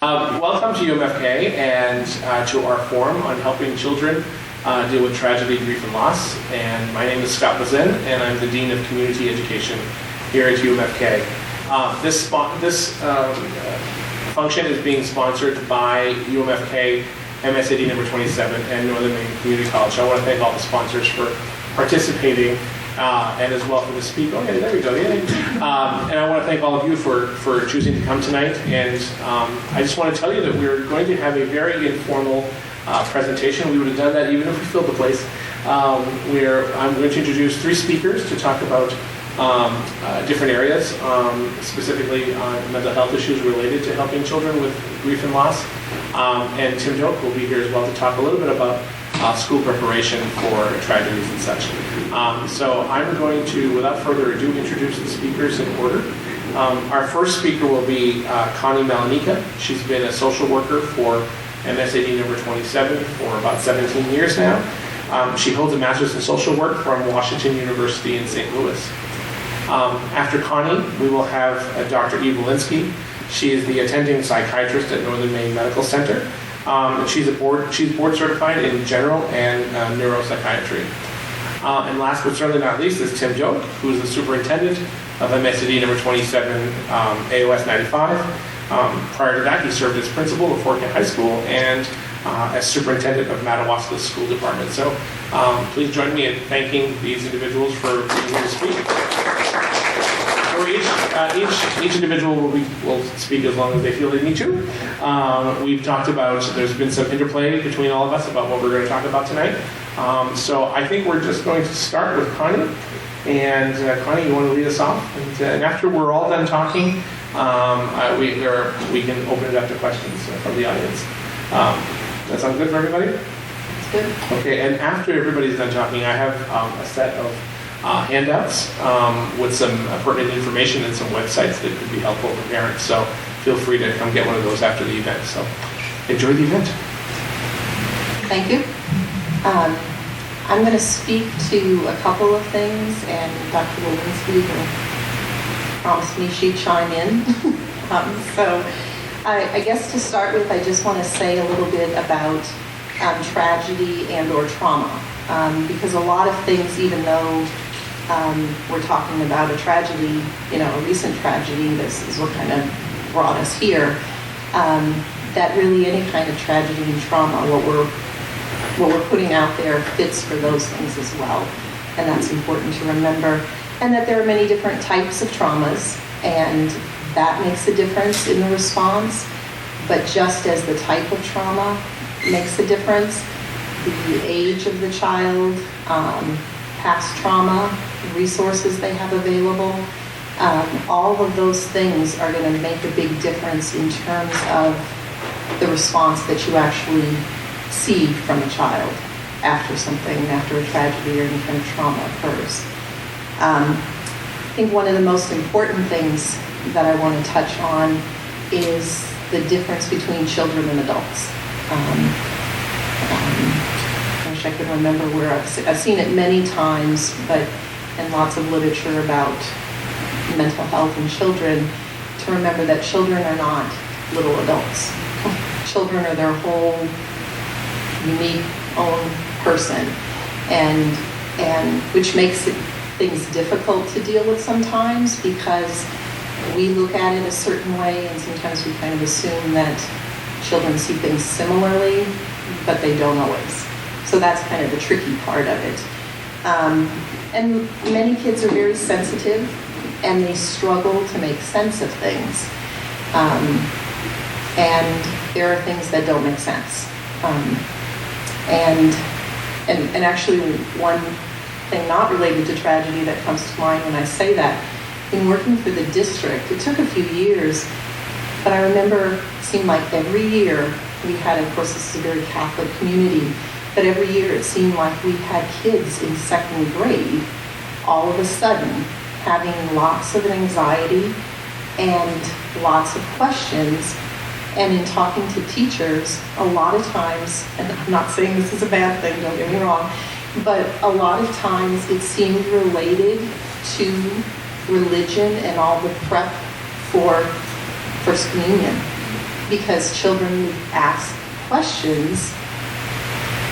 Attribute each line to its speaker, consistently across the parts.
Speaker 1: Welcome to UMFK and to our forum on helping children deal with tragedy, grief, and loss. And my name is Scott Bazin, and I'm the Dean of Community Education here at UMFK. This function is being sponsored by UMFK, MSAD number 27, and Northern Maine Community College. So I want to thank all the sponsors for participating and as well for the speaker. Oh, yeah, there we go. Yay. And I want to thank all of you for choosing to come tonight. And I just want to tell you that we're going to have a very informal presentation. We would have done that even if we filled the place. Where I'm going to introduce three speakers to talk about different areas, specifically mental health issues related to helping children with grief and loss. And Tim Doak will be here as well to talk a little bit about school preparation for tragedies and such. So I'm going to, without further ado, introduce the speakers in order. Our first speaker will be Connie Malanika. She's been a social worker for MSAD number 27 for about 17 years now. She holds a master's in social work from Washington University in St. Louis. After Connie, we will have Dr. Eve Walensky. She is the attending psychiatrist at Northern Maine Medical Center. She's board certified in general and neuropsychiatry. And last but certainly not least is Tim Doak, who is the superintendent of MSAD number 27, AOS 95. Prior to that, he served as principal of Fort Kent High School and as superintendent of Madawaska School Department. So please join me in thanking these individuals for being here to speak. Each individual will speak as long as they feel they need to. We've talked about, there's been some interplay between all of us about what we're going to talk about tonight. So I think we're just going to start with Connie. And Connie, you want to lead us off? And after we're all done talking, we can open it up to questions from the audience. That sound good for everybody?
Speaker 2: It's good.
Speaker 1: Okay, and after everybody's done talking, I have a set of handouts with some pertinent information and some websites that could be helpful for parents. So feel free to come get one of those after the event. So enjoy the event.
Speaker 2: Thank you. I'm going to speak to a couple of things, and Dr. Walensky promised me she'd chime in. So I guess to start with, I just want to say a little bit about tragedy and or trauma. Because a lot of things, even though we're talking about a tragedy, a recent tragedy, this is what kind of brought us here, that really any kind of tragedy and trauma, what we're putting out there fits for those things as well. And that's important to remember. And that there are many different types of traumas, and that makes a difference in the response. But just as the type of trauma makes a difference, the age of the child, past trauma, resources they have available, all of those things are going to make a big difference in terms of the response that you actually see from a child after a tragedy or any kind of trauma occurs. I think one of the most important things that I want to touch on is the difference between children and adults. I wish I could remember where I've seen it many times, but in lots of literature about mental health in children, to remember that children are not little adults. Children are their whole unique own person, and which makes things difficult to deal with sometimes, because we look at it a certain way, and sometimes we kind of assume that children see things similarly, but they don't always. So that's kind of the tricky part of it. And many kids are very sensitive, and they struggle to make sense of things. And there are things that don't make sense. And actually, one thing not related to tragedy that comes to mind when I say that, in working for the district, it took a few years, but I remember it seemed like every year we had, of course, this is a very Catholic community, but every year it seemed like we had kids in second grade all of a sudden having lots of anxiety and lots of questions. And in talking to teachers, a lot of times, and I'm not saying this is a bad thing, don't get me wrong, but a lot of times it seemed related to religion and all the prep for First Communion. because children would ask questions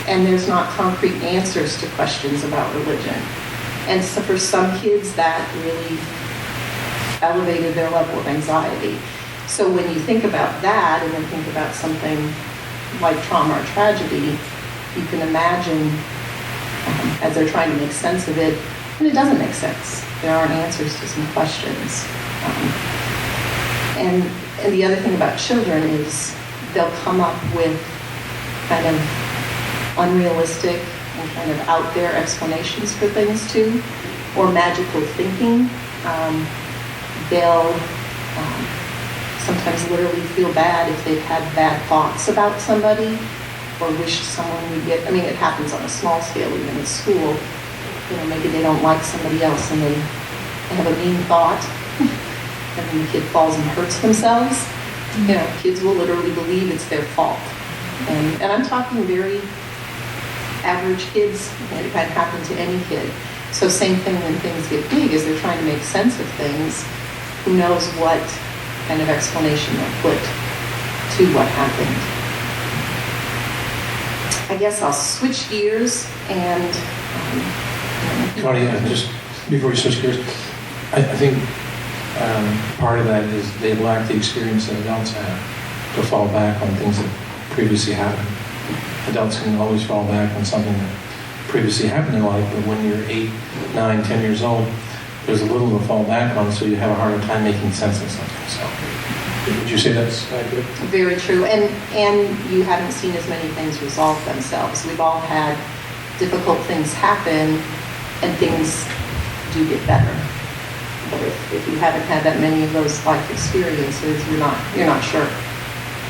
Speaker 2: and there's not concrete answers to questions about religion. And so for some kids that really elevated their level of anxiety. So when you think about that and then think about something like trauma or tragedy, you can imagine as they're trying to make sense of it, and it doesn't make sense. There aren't answers to some questions. And the other thing about children is they'll come up with kind of unrealistic and kind of out there explanations for things too, or magical thinking. They'll sometimes literally feel bad if they've had bad thoughts about somebody or wish someone would get, I mean, it happens on a small scale even at school. You know, maybe they don't like somebody else and they have a mean thought and then the kid falls and hurts themselves. You know, kids will literally believe it's their fault. And I'm talking very average kids, and it can happen to any kid. So same thing when things get big, as they're trying to make sense of things, who knows what kind of explanation they'll put to what happened. I guess I'll switch gears and...
Speaker 3: Connie, just before you switch gears, I think part of that is they lack the experience that adults have to fall back on things that previously happened. Adults can always fall back on something that previously happened in life, but when you're 8, 9, 10 years old, there's a little to fall back on, so you have a harder time making sense of something. So, would you say that's accurate?
Speaker 2: Very true. And you haven't seen as many things resolve themselves. We've all had difficult things happen, and things do get better. But if you haven't had that many of those life experiences, you're not sure.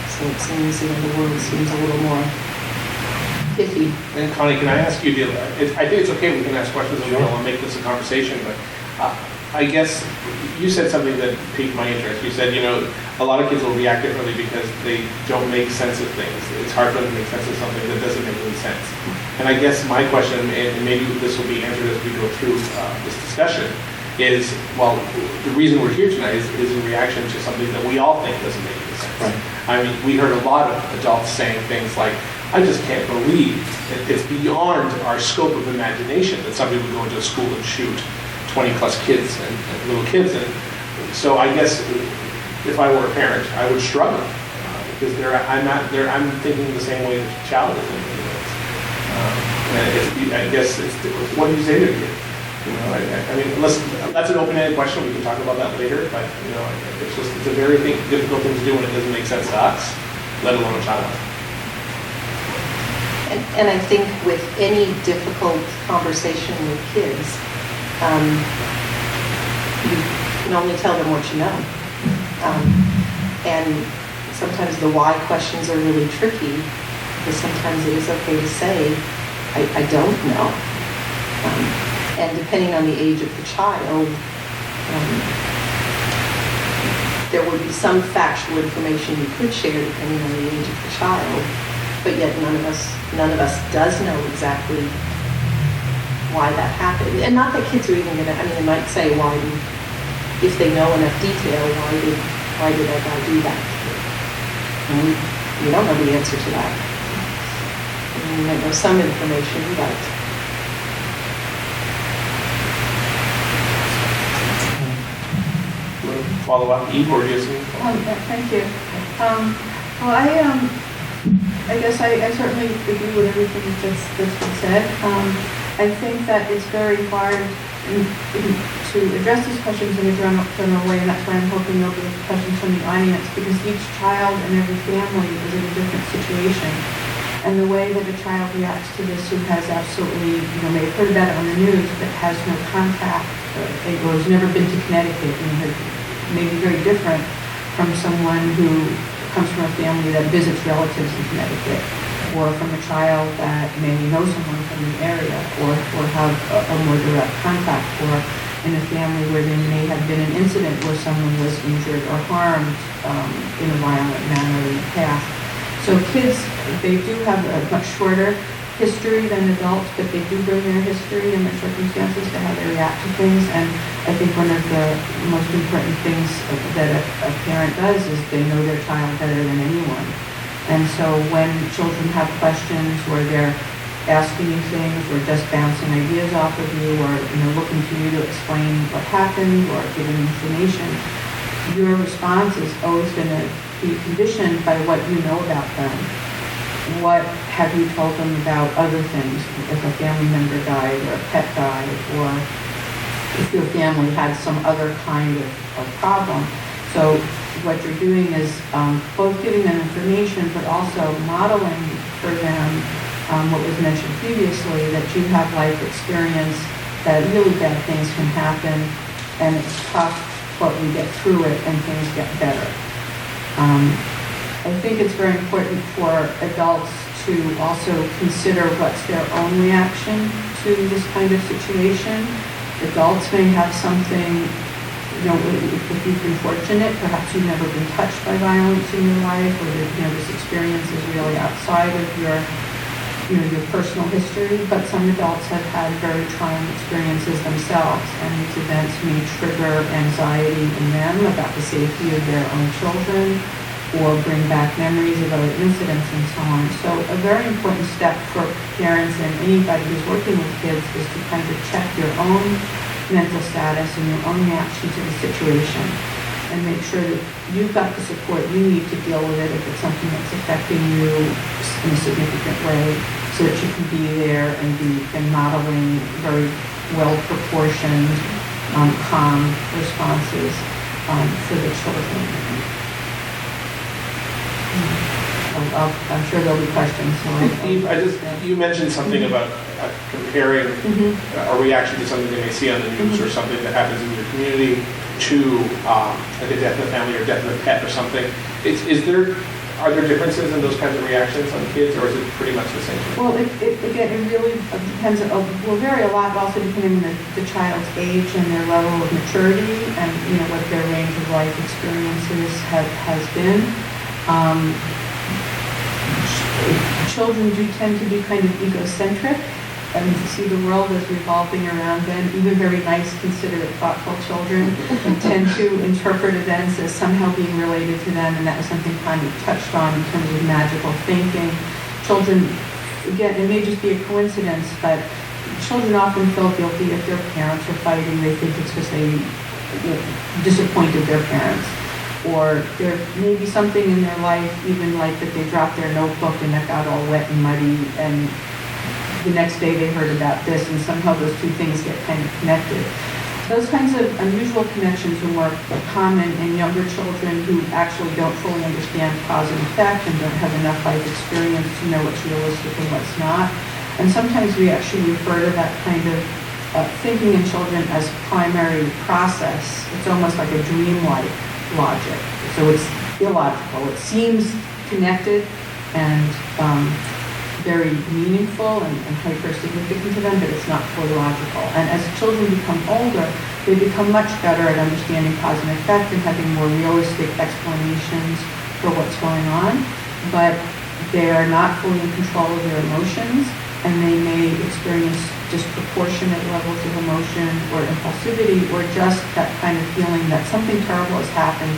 Speaker 2: So it seems, you know, the world seems a little more pithy.
Speaker 1: And Connie, can I ask you, I think it's okay, we can ask questions and we'll make this a conversation, but I guess you said something that piqued my interest. You said, you know, a lot of kids will react differently because they don't make sense of things. It's hard for them to make sense of something that doesn't make any sense. And I guess my question, and maybe this will be answered as we go through this discussion, is, well, the reason we're here tonight is in reaction to something that we all think doesn't make any sense.
Speaker 3: Right.
Speaker 1: I mean, we heard a lot of adults saying things like, I just can't believe it's beyond our scope of imagination that somebody would go into a school and shoot 20 plus kids and little kids. And so I guess if I were a parent, I would struggle because I'm thinking the same way that the child is thinking. I guess what do you say to a kid? You know, I mean, unless that's an open-ended question, we can talk about that later. But you know, it's a very difficult thing to do when it doesn't make sense to us, let alone a child.
Speaker 2: And I think with any difficult conversation with kids, you can only tell them what you know. And sometimes the why questions are really tricky, because sometimes it is okay to say, I don't know. And depending on the age of the child, there would be some factual information you could share depending on the age of the child, but yet none of us does know exactly why that happened. And not that kids are even gonna, I mean, they might say, if they know enough detail, why did that guy do that? And we don't know the answer to that. I mean, we might know some information, but
Speaker 1: Follow up, Eve, or do you see?
Speaker 4: Thank you. Well, I guess I certainly agree with everything that's been said. I think that it's very hard to address these questions in a general way, and that's why I'm hoping there'll be questions from the audience, because each child and every family is in a different situation. And the way that a child reacts to this who has absolutely, you know, may have heard about it on the news, but has no contact, or has never been to Connecticut, and may be very different from someone who comes from a family that visits relatives in Connecticut, or from a child that may know someone from the area, or have a more direct contact, or in a family where there may have been an incident where someone was injured or harmed in a violent manner in the past. So kids, they do have a much shorter history than adults, but they do bring their history and their circumstances to how they react to things. And I think one of the most important things that a parent does is they know their child better than anyone. And so when children have questions where they're asking you things or just bouncing ideas off of you or looking to you to explain what happened or giving information, your response is always going to be conditioned by what you know about them. What have you told them about other things? If a family member died or a pet died, or if your family had some other kind of problem. So what you're doing is both giving them information, but also modeling for them what was mentioned previously, that you have life experience, that really bad things can happen, and it's tough, but we get through it and things get better. I think it's very important for adults to also consider what's their own reaction to this kind of situation. Adults may have something, if you've been fortunate, perhaps you've never been touched by violence in your life, or this experience is really outside of your personal history, but some adults have had very trying experiences themselves, and these events may trigger anxiety in them about the safety of their own children, or bring back memories of other incidents and so on. So a very important step for parents and anybody who's working with kids is to kind of check your own mental status and your own reaction to the situation, and make sure that you've got the support you need to deal with it if it's something that's affecting you in a significant way, so that you can be there and modeling very well-proportioned, calm responses for the children. I'm sure there'll be questions.
Speaker 1: You mentioned something about comparing a reaction to something they may see on the news or something that happens in your community to like a death in the family or death in a pet or something. Are there differences in those kinds of reactions on kids, or is it pretty much the same?
Speaker 4: Well, it really depends. Will vary a lot, also depending on the child's age and their level of maturity, and what their range of life experiences has been. Children do tend to be kind of egocentric and see the world as revolving around them. Even very nice, considerate, thoughtful children tend to interpret events as somehow being related to them, and that was something kind of touched on in terms of magical thinking. Children, again, it may just be a coincidence, but children often feel guilty if their parents are fighting. They think it's because they disappointed their parents. Or there may be something in their life, even like that they dropped their notebook and it got all wet and muddy, and the next day they heard about this, and somehow those two things get kind of connected. Those kinds of unusual connections are more common in younger children who actually don't fully understand cause and effect and don't have enough life experience to know what's realistic and what's not. And sometimes we actually refer to that kind of thinking in children as primary process. It's almost like a dreamlike logic. So it's illogical. It seems connected and very meaningful and hyper-significant to them, but it's not fully logical. And as children become older, they become much better at understanding cause and effect and having more realistic explanations for what's going on, but they are not fully in control of their emotions, and they may experience disproportionate levels of emotion or impulsivity, or just that kind of feeling that something terrible has happened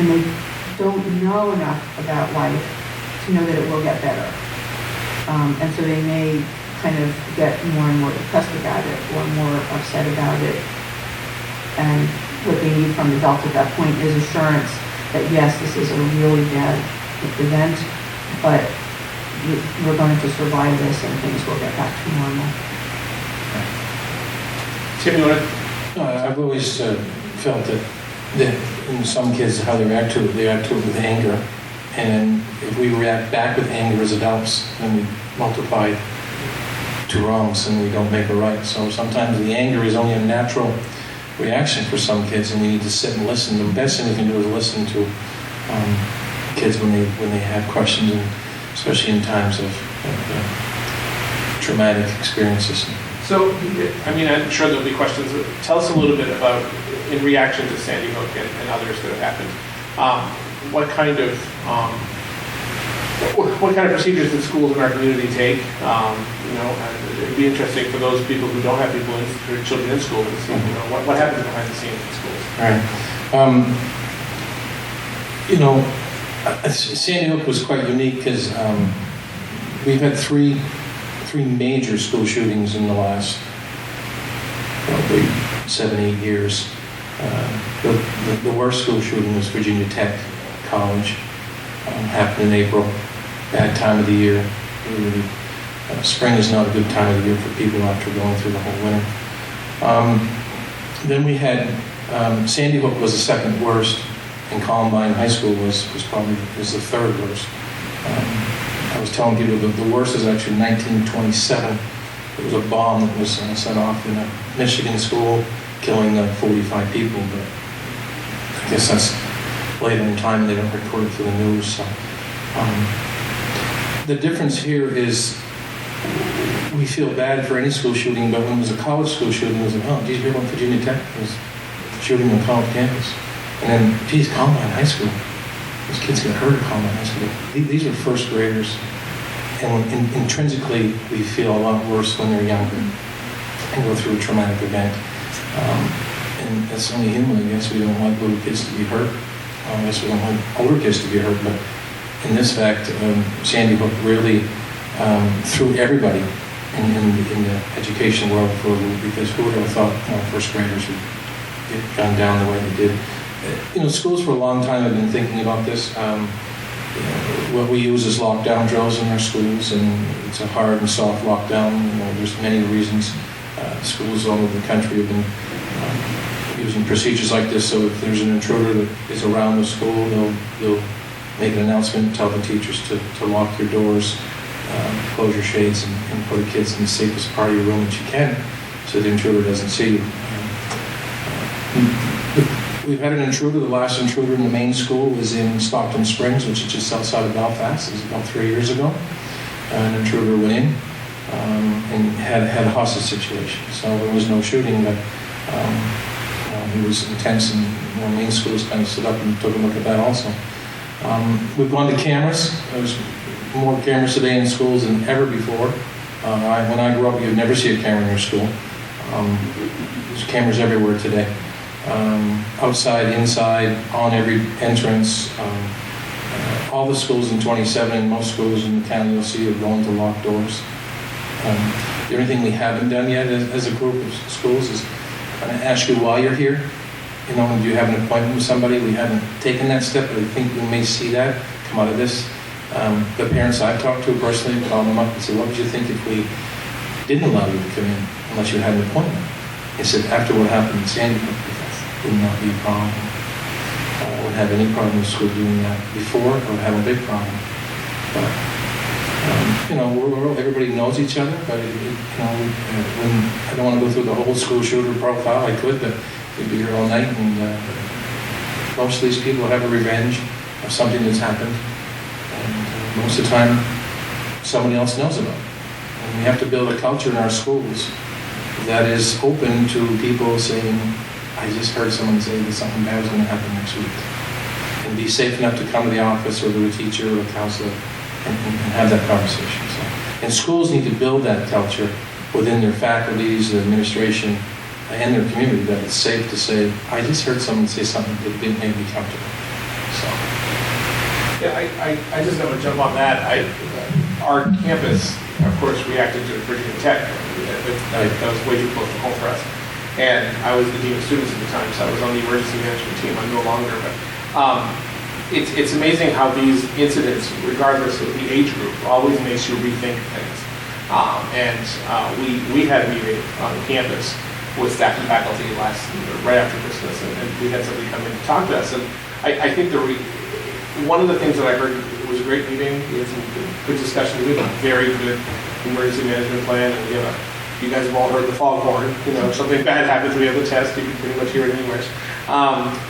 Speaker 4: and they don't know enough about life to know that it will get better. And so they may kind of get more and more depressed about it or more upset about it. And what they need from adults at that point is assurance that yes, this is a really bad event, but we're going to survive this and things will get back to normal.
Speaker 1: Tim, you want to?
Speaker 3: I've always felt that in some kids, how they react to it with anger. And if we react back with anger as adults, then we multiply two wrongs and we don't make a right. So sometimes the anger is only a natural reaction for some kids, and we need to sit and listen. The best thing we can do is listen to kids when they have questions, and especially in times of traumatic experiences.
Speaker 1: So, I'm sure there'll be questions. Tell us a little bit about, in reaction to Sandy Hook and others that have happened, what kind of what kind of procedures did schools in our community take? It'd be interesting for those people who don't have people their children in school to see, what happens behind the scenes in schools.
Speaker 3: All right. Sandy Hook was quite unique because we've had three major school shootings in the last probably 7-8 years. The worst school shooting was Virginia Tech College. Happened in April. Bad time of the year. Really, spring is not a good time of the year for people after going through the whole winter. Then we had Sandy Hook was the second worst, and Columbine High School was the third worst. I was telling people that the worst is actually 1927. It was a bomb that was set off in a Michigan school, killing 45 people. But I guess that's later in time. They don't record it for the news. So the difference here is we feel bad for any school shooting, but when it was a college school shooting, it was like, oh, did you hear about Virginia Tech? It was shooting on college campus. And then, geez, Columbine High School. Those kids get hurt at Columbine High School. These are first graders. And intrinsically, we feel a lot worse when they're younger and go through a traumatic event. And that's only human. I guess we don't want little kids to be hurt. I guess we don't want older kids to be hurt. But in this fact, Sandy Hook really threw everybody in the education world for a little, because who would have thought first graders would get gunned down the way they did. Schools for a long time have been thinking about this. What we use is lockdown drills in our schools, and it's a hard and soft lockdown. There's many reasons. Schools all over the country have been using procedures like this, so if there's an intruder that is around the school, they'll make an announcement, tell the teachers to lock your doors, close your shades, and put the kids in the safest part of your room that you can, so the intruder doesn't see you. We've had an intruder. The last intruder in the main school was in Stockton Springs, which is just outside of Belfast. It was about 3 years ago. An intruder went in and had a hostage situation. So there was no shooting, but he was intense, and the main schools kind of stood up and took a look at that also. We've gone to cameras. There's more cameras today in schools than ever before. When I grew up, you'd never see a camera in your school. There's cameras everywhere today. Outside, inside, on every entrance. All the schools in 27, and most schools in the county you'll see are going to locked doors. The only thing we haven't done yet as a group of schools is kind of ask you why you're here. Do you have an appointment with somebody? We haven't taken that step, but I think we may see that come out of this. The parents I've talked to personally called them up and said, what would you think if we didn't allow you to come in unless you had an appointment? They said, after what happened in Sandy Hook, would not be a problem. I wouldn't have any problem with school doing that before. I would have a big problem. But, everybody knows each other, but, when I don't want to go through the whole school shooter profile, I could, but we'd be here all night, and most of these people have a revenge of something that's happened, and most of the time, somebody else knows about it. And we have to build a culture in our schools that is open to people saying, I just heard someone say that something bad is going to happen next week. And be safe enough to come to the office or to a teacher or a counselor and have that conversation. So, and schools need to build that culture within their faculties, their administration, and their community, that it's safe to say, I just heard someone say something that didn't make me comfortable. So.
Speaker 1: Yeah, I just have to jump on that. Our campus, of course, reacted to Virginia Tech. That was way too close to home for us. And I was the dean of students at the time, so I was on the emergency management team. I'm no longer, but it's amazing how these incidents, regardless of the age group, always makes you rethink things. We had a meeting on campus with staff and faculty right after Christmas, and we had somebody come in and talk to us. And I think one of the things that I heard, it was a great meeting. We had some good discussion. We have a very good emergency management plan, and you guys have all heard the foghorn. Something bad happens, we have a test. You can pretty much hear it anywhere.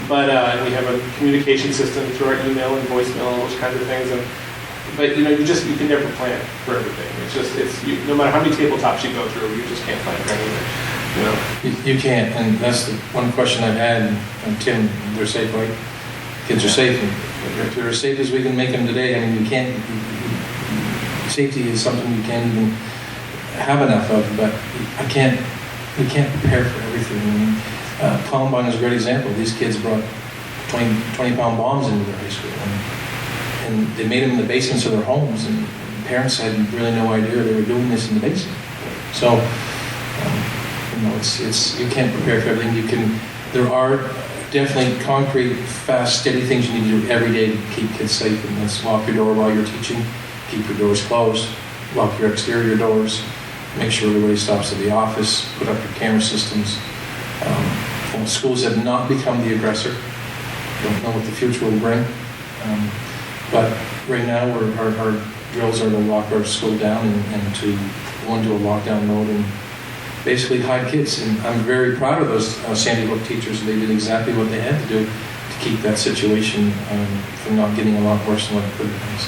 Speaker 1: But we have a communication system through our email and voicemail and those kinds of things. But you can never plan for everything. No matter how many tabletops you go through, you just can't plan for anything.
Speaker 3: You can't, and that's the one question I've had. And Tim, they're safe, right? Kids are safe. If they're as safe as we can make them today, I mean, you safety is something you can't even have enough of, but we can't prepare for everything. I mean, Columbine is a great example. These kids brought 20-pound bombs into their high school, and they made them in the basements of their homes, and parents had really no idea they were doing this in the basement. So, it's you can't prepare for everything. There are definitely concrete, fast, steady things you need to do every day to keep kids safe, and that's lock your door while you're teaching, keep your doors closed, lock your exterior doors, make sure everybody stops at the office, put up your camera systems. Schools have not become the aggressor. Don't know what the future will bring. But right now, our drills are to lock our school down and to go into a lockdown mode and basically hide kids. And I'm very proud of those Sandy Hook teachers. They did exactly what they had to do to keep that situation from not getting a lot worse than what it could have been.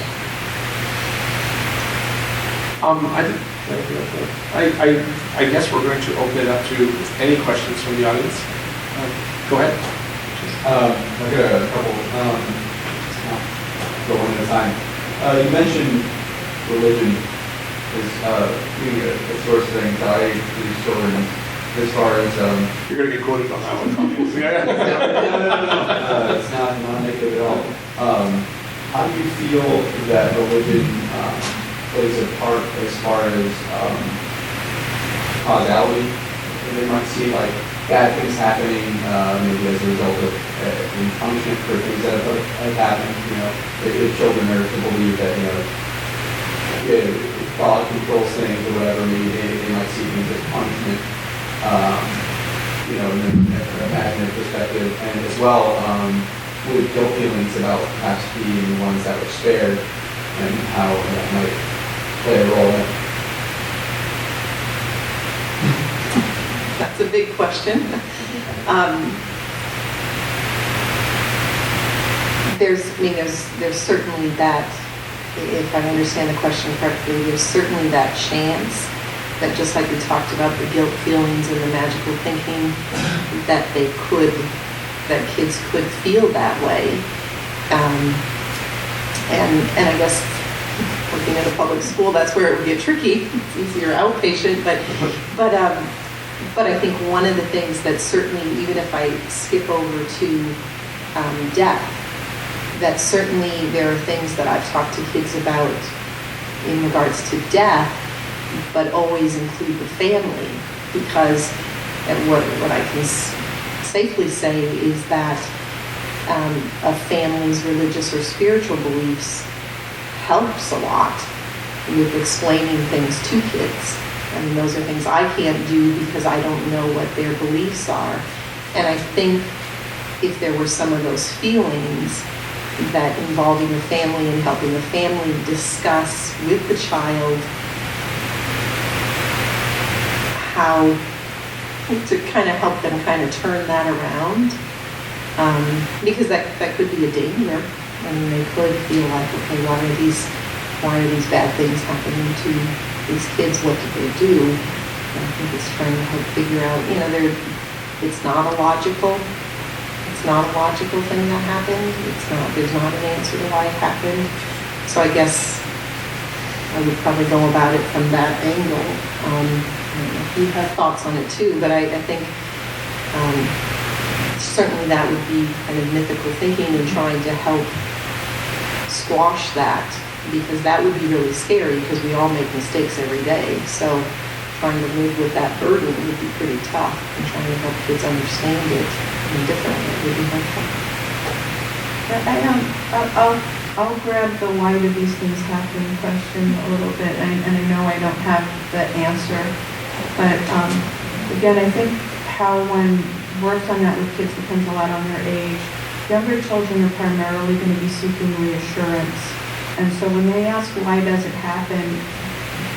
Speaker 1: I guess we're going to open it up to any questions from the audience. Go ahead.
Speaker 5: I've got a couple. Go one at a time. You mentioned religion is being a source of anxiety for these children. As far as
Speaker 1: You're going to get quoted on that one. Obviously.
Speaker 5: it's not negative at all. How do you feel that religion plays a part as far as causality? They might see like bad things happening, maybe as a result of punishment for things that have happened. If children are to believe that if God controls things or whatever, maybe they might see things as punishment. In an imaginative perspective, and as well with guilt feelings about perhaps being the ones that were spared, and how that might play a role in it.
Speaker 2: That's a big question. There's certainly that, if I understand the question correctly, there's certainly that chance that just like we talked about the guilt feelings and the magical thinking, that kids could feel that way. And I guess working at a public school, that's where it would get tricky. It's easier outpatient, but I think one of the things that certainly, even if I skip over to death, that certainly there are things that I've talked to kids about in regards to death, but always include the family, because what I can safely say is that a family's religious or spiritual beliefs helps a lot with explaining things to kids. I mean, those are things I can't do because I don't know what their beliefs are. And I think if there were some of those feelings that involving the family and helping the family discuss with the child how to kind of help them kind of turn that around, because that could be a danger. I mean, they could feel like, okay, why are these bad things happening to these kids? What did they do? And I think it's trying to help figure out, it's not a logical thing that happened. There's not an answer to why it happened. So I guess I would probably go about it from that angle. I don't know if you have thoughts on it too, but I think certainly that would be kind of mythical thinking and trying to help squash that, because that would be really scary because we all make mistakes every day. So trying to live with that burden would be pretty tough, and trying to help kids understand it in a different way would be helpful.
Speaker 4: I'll grab the why do these things happen question a little bit, and I know I don't have the answer, but again, I think how one works on that with kids depends a lot on their age. Younger children are primarily going to be seeking reassurance, and so when they ask why does it happen,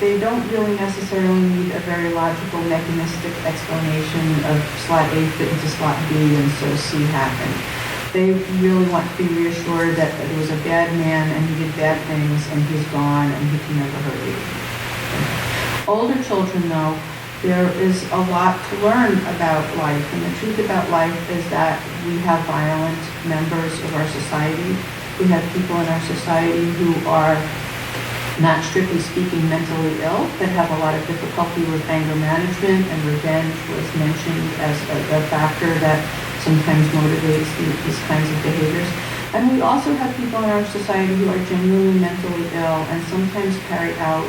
Speaker 4: they don't really necessarily need a very logical, mechanistic explanation of slot A fit into slot B and so C happened. They really want to be reassured that it was a bad man and he did bad things and he's gone and he can never hurt you. Older children, though, there is a lot to learn about life, and the truth about life is that we have violent members of our society. We have people in our society who are not strictly speaking mentally ill, that have a lot of difficulty with anger management, and revenge was mentioned as a factor that sometimes motivates these kinds of behaviors. And we also have people in our society who are genuinely mentally ill and sometimes carry out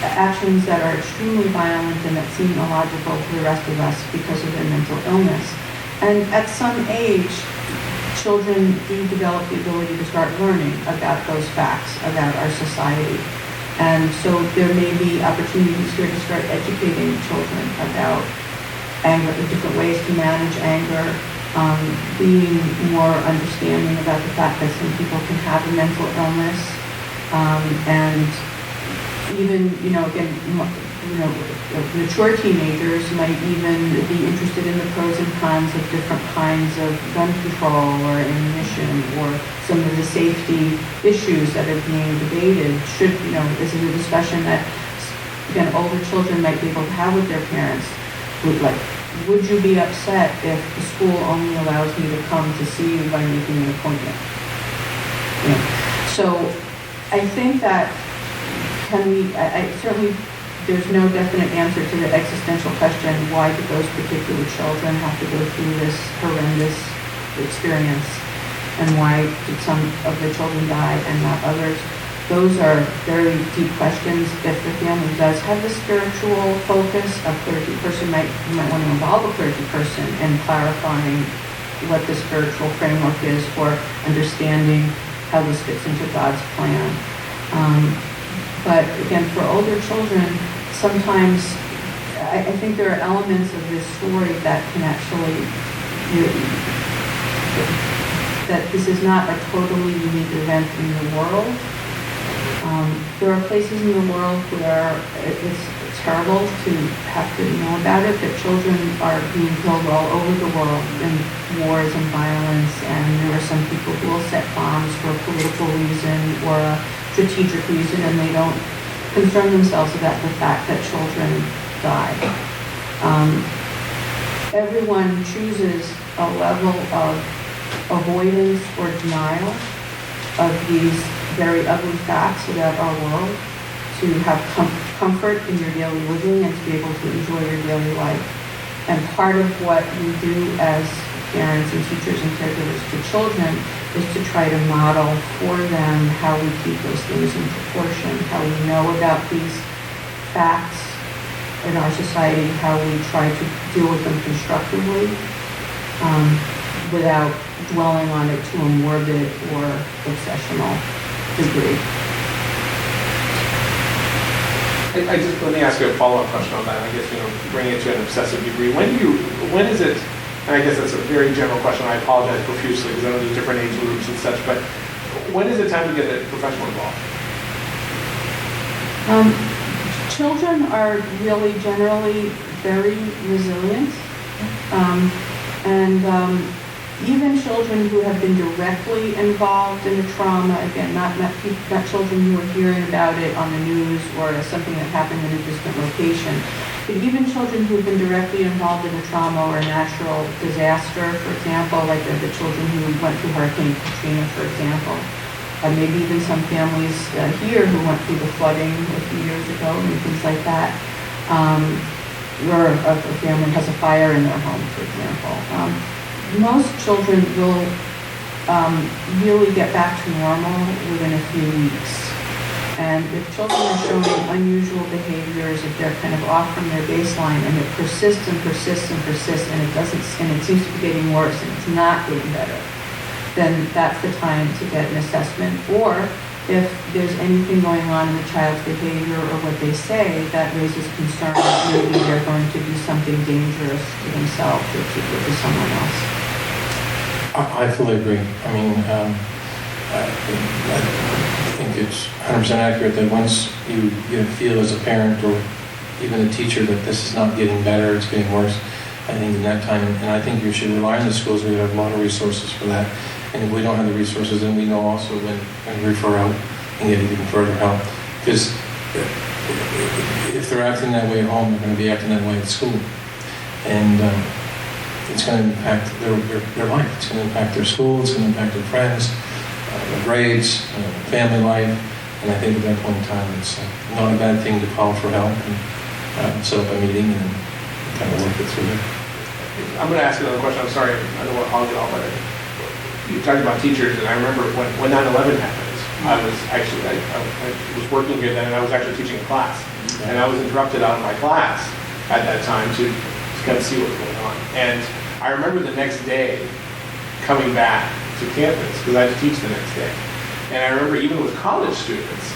Speaker 4: actions that are extremely violent and that seem illogical to the rest of us because of their mental illness. And at some age, children do develop the ability to start learning about those facts about our society. And so there may be opportunities here to start educating children about anger, the different ways to manage anger, being more understanding about the fact that some people can have a mental illness, and even, mature teenagers might even be interested in the pros and cons of different kinds of gun control or ammunition, or some of the safety issues that are being debated. This is a discussion that, again, older children might be able to have with their parents. Would you be upset if the school only allows me to come to see you by making an appointment? So I think that certainly there's no definite answer to the existential question, why did those particular children have to go through this horrendous experience, and why did some of the children die and not others? Those are very deep questions. If the family does have the spiritual focus, a clergy person you might want to involve a clergy person in clarifying what the spiritual framework is for understanding how this fits into God's plan. But again, for older children, sometimes I think there are elements of this story that can actually, that this is not a totally unique event in the world. There are places in the world where it's terrible to have to know about it, that children are being killed all over the world in wars and violence, and there are some people who will set bombs for a political reason or a strategic reason, and they don't concern themselves about the fact that children die. Everyone chooses a level of avoidance or denial of these very ugly facts about our world, to have comfort in your daily living and to be able to enjoy your daily life. And part of what we do as parents and teachers and caregivers to children is to try to model for them how we keep those things in proportion, how we know about these facts in our society, how we try to deal with them constructively, without dwelling on it to a morbid or obsessional degree.
Speaker 1: Let me ask you a follow-up question on that. I guess, bringing it to an obsessive degree. When is it, and I guess that's a very general question, I apologize profusely because I know there's different age groups and such, but when is it time to get a professional involved?
Speaker 4: Children are really generally very resilient, and even children who have been directly involved in the trauma, again, not children who are hearing about it on the news or something that happened in a distant location, but even children who have been directly involved in a trauma or a natural disaster, for example, like the children who went through Hurricane Katrina, for example, maybe even some families here who went through the flooding a few years ago and things like that, or a family has a fire in their home, for example. Most children will really get back to normal within a few weeks. And if children are showing unusual behaviors, if they're kind of off from their baseline and it persists and persists and persists and it seems to be getting worse and it's not getting better, then that's the time to get an assessment. Or if there's anything going on in the child's behavior or what they say that raises concern that maybe they're going to do something dangerous to themselves or to someone else.
Speaker 3: I fully agree. I mean, I think it's 100% accurate that once you feel as a parent or even a teacher that this is not getting better, it's getting worse, I think in that time, and I think you should rely on the schools. We have a lot of resources for that. And if we don't have the resources, then we know also when refer out and get even further help. Because if they're acting that way at home, they're going to be acting that way at school. And it's going to impact their life. It's going to impact their school. It's going to impact their friends, their grades, family life. And I think at that point in time, it's not a bad thing to call for help and set up a meeting and kind of work it through there.
Speaker 1: I'm going to ask another question. I'm sorry, I don't want to hog it all, but you talked about teachers, and I remember when 9/11 happened, I was actually, I was working here then, and I was actually teaching a class. And I was interrupted out of my class at that time to kind of see what was going on. And I remember the next day coming back to campus, because I had to teach the next day. And I remember even with college students,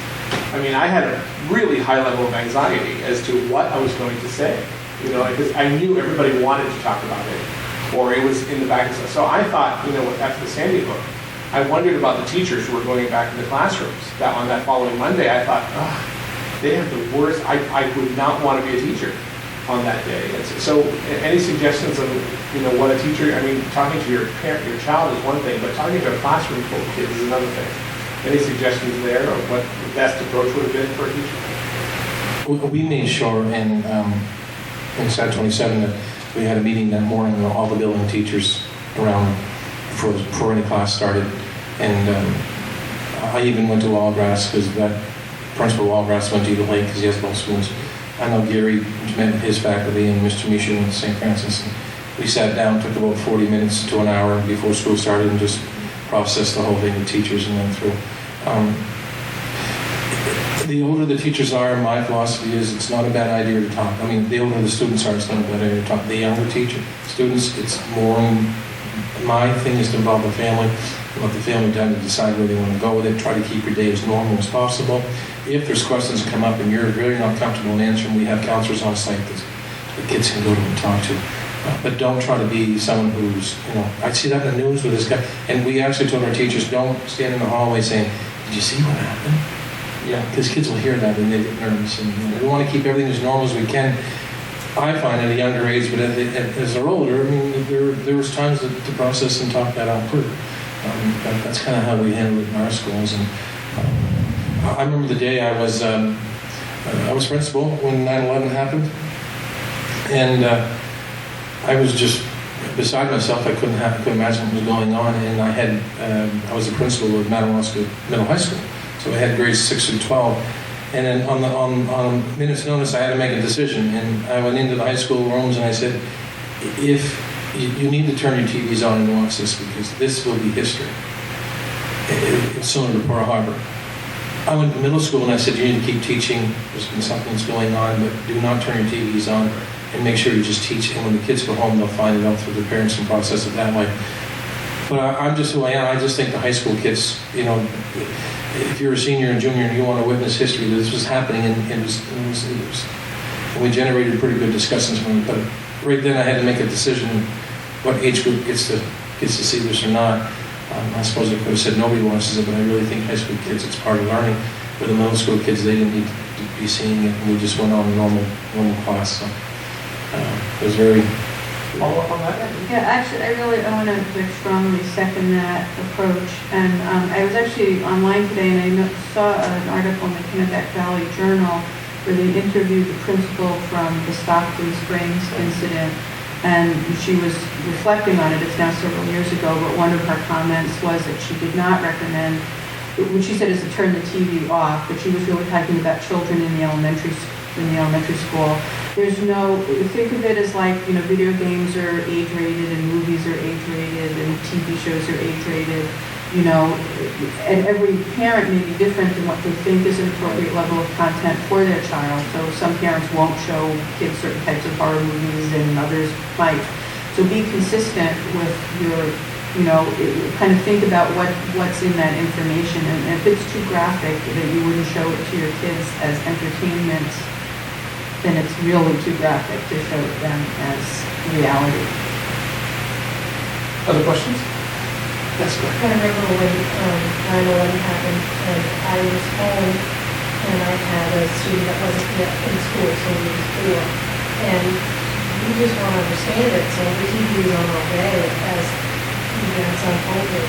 Speaker 1: I mean, I had a really high level of anxiety as to what I was going to say. You know, because I knew everybody wanted to talk about it, or it was in the back of stuff. So I thought, you know, after the Sandy Hook, I wondered about the teachers who were going back in the classrooms. That on that following Monday, I thought, they have the worst. I would not want to be a teacher on that day. And so, any suggestions of, you know, what a teacher? I mean, talking to your parent, your child is one thing, but talking to a classroom full of kids is another thing. Any suggestions there of what the best approach would have been for a teacher?
Speaker 3: We made sure in SAT 27 that we had a meeting that morning with all the building teachers around before any class started. And I even went to Wallgrass because that Principal Wallgrass went to Eagle Lake because he has both schools. I know Gary met with his faculty and Mr. Mishu went to St. Francis. And we sat down, took about 40 minutes to an hour before school started and just processed the whole thing with teachers and went through. The older the teachers are, my philosophy is it's not a bad idea to talk. I mean, the older the students are, it's not a bad idea to talk. The younger students, it's more, my thing is to involve the family, let the family down to decide where they want to go with it, try to keep your day as normal as possible. If there's questions that come up and you're really not comfortable in answering, we have counselors on site that the kids can go to and talk to. But don't try to be someone who's, you know, I see that in the news with this guy. And we actually told our teachers, don't stand in the hallway saying, did you see what happened? Yeah, because kids will hear that and they get nervous. And we want to keep everything as normal as we can. I find at a younger age, but as they're older, I mean, there was times to process and talk that out too. That's kind of how we handle it in our schools. And I remember the day I was principal when 9/11 happened, and I was just beside myself. I couldn't imagine what was going on, and I was the principal of Madawaska Middle High School, so I had grades 6 through 12. And then on a minute's notice, I had to make a decision, and I went into the high school rooms and I said, if you need to turn your TVs on and watch this because this will be history. It's similar to Pearl Harbor. I went to middle school and I said, you need to keep teaching. There's been something that's going on, but do not turn your TVs on and make sure you just teach. And when the kids go home, they'll find it out through their parents and process it that way. But I'm just who I am. I just think the high school kids, you know, if you're a senior and junior and you want to witness history, this was happening and we generated pretty good discussions from it. But right then I had to make a decision what age group gets to see this or not. I suppose I could have said nobody watches it, but I really think high school kids, it's part of learning. For the middle school kids, they didn't need to be seeing it, and we just went on a normal class. So it was very...
Speaker 1: Follow up on that?
Speaker 4: Yeah, actually, I want to strongly second that approach. And I was actually online today, and I saw an article in the Kennebec Valley Journal where they interviewed the principal from the Stockton Springs incident. And she was reflecting on it. It's now several years ago, but one of her comments was that she did not recommend, what she said is to turn the TV off, but she was really talking about children in the elementary school. There's no, think of it as like, you know, video games are age-rated and movies are age-rated and TV shows are age-rated, you know, and every parent may be different in what they think is an appropriate level of content for their child. So some parents won't show kids certain types of horror movies and others might. So be consistent with your, you know, kind of think about what's in that information. And if it's too graphic that you wouldn't show it to your kids as entertainment, then it's really too graphic to show them as reality.
Speaker 1: Other questions? Yes, go ahead.
Speaker 6: I remember when 9/11 happened, and I was home, and I had a student that wasn't yet in school, so he was 4. And we just want to understand it, so the TV was on all day as the events unfolded.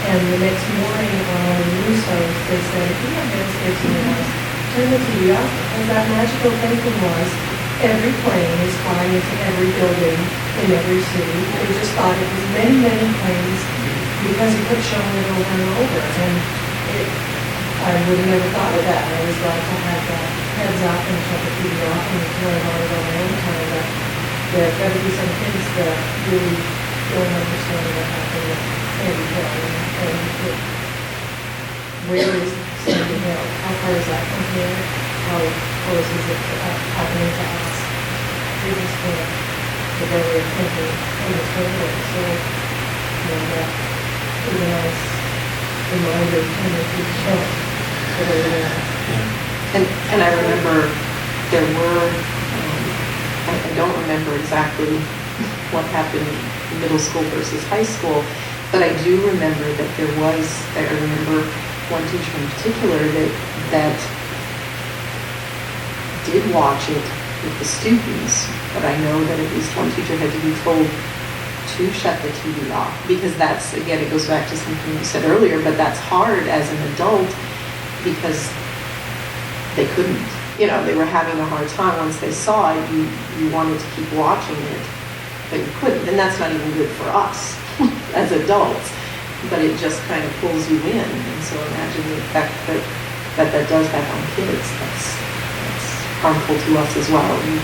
Speaker 6: And the next morning on one of the news shows, they said, if you have this kids in your house, turn the TV off, because that magical thinking was, every plane is flying into every building in every city. They just thought it was many, many planes, because he kept showing it over and over. And I would have never thought of that. I always like to have that heads up and shut the TV off and turn it on my own time. But there have got to be some kids that really don't understand what happened with Sandy Hill and where is Sandy Hill? How far is that from here? How close is it happening to us? They just can't, the way we're thinking, understand it. So, that is a nice reminder to kind of keep showing. So that we're
Speaker 2: And I remember there were, I don't remember exactly what happened in middle school versus high school, but I do remember that there was, I remember one teacher in particular that did watch it with the students, but I know that at least one teacher had to be told to shut the TV off, because that's, again, it goes back to something you said earlier, but that's hard as an adult because they couldn't. They were having a hard time. Once they saw it, you wanted to keep watching it, but you couldn't. And that's not even good for us as adults, but it just kind of pulls you in. And so imagine the effect that does have on kids. That's harmful to us as well. And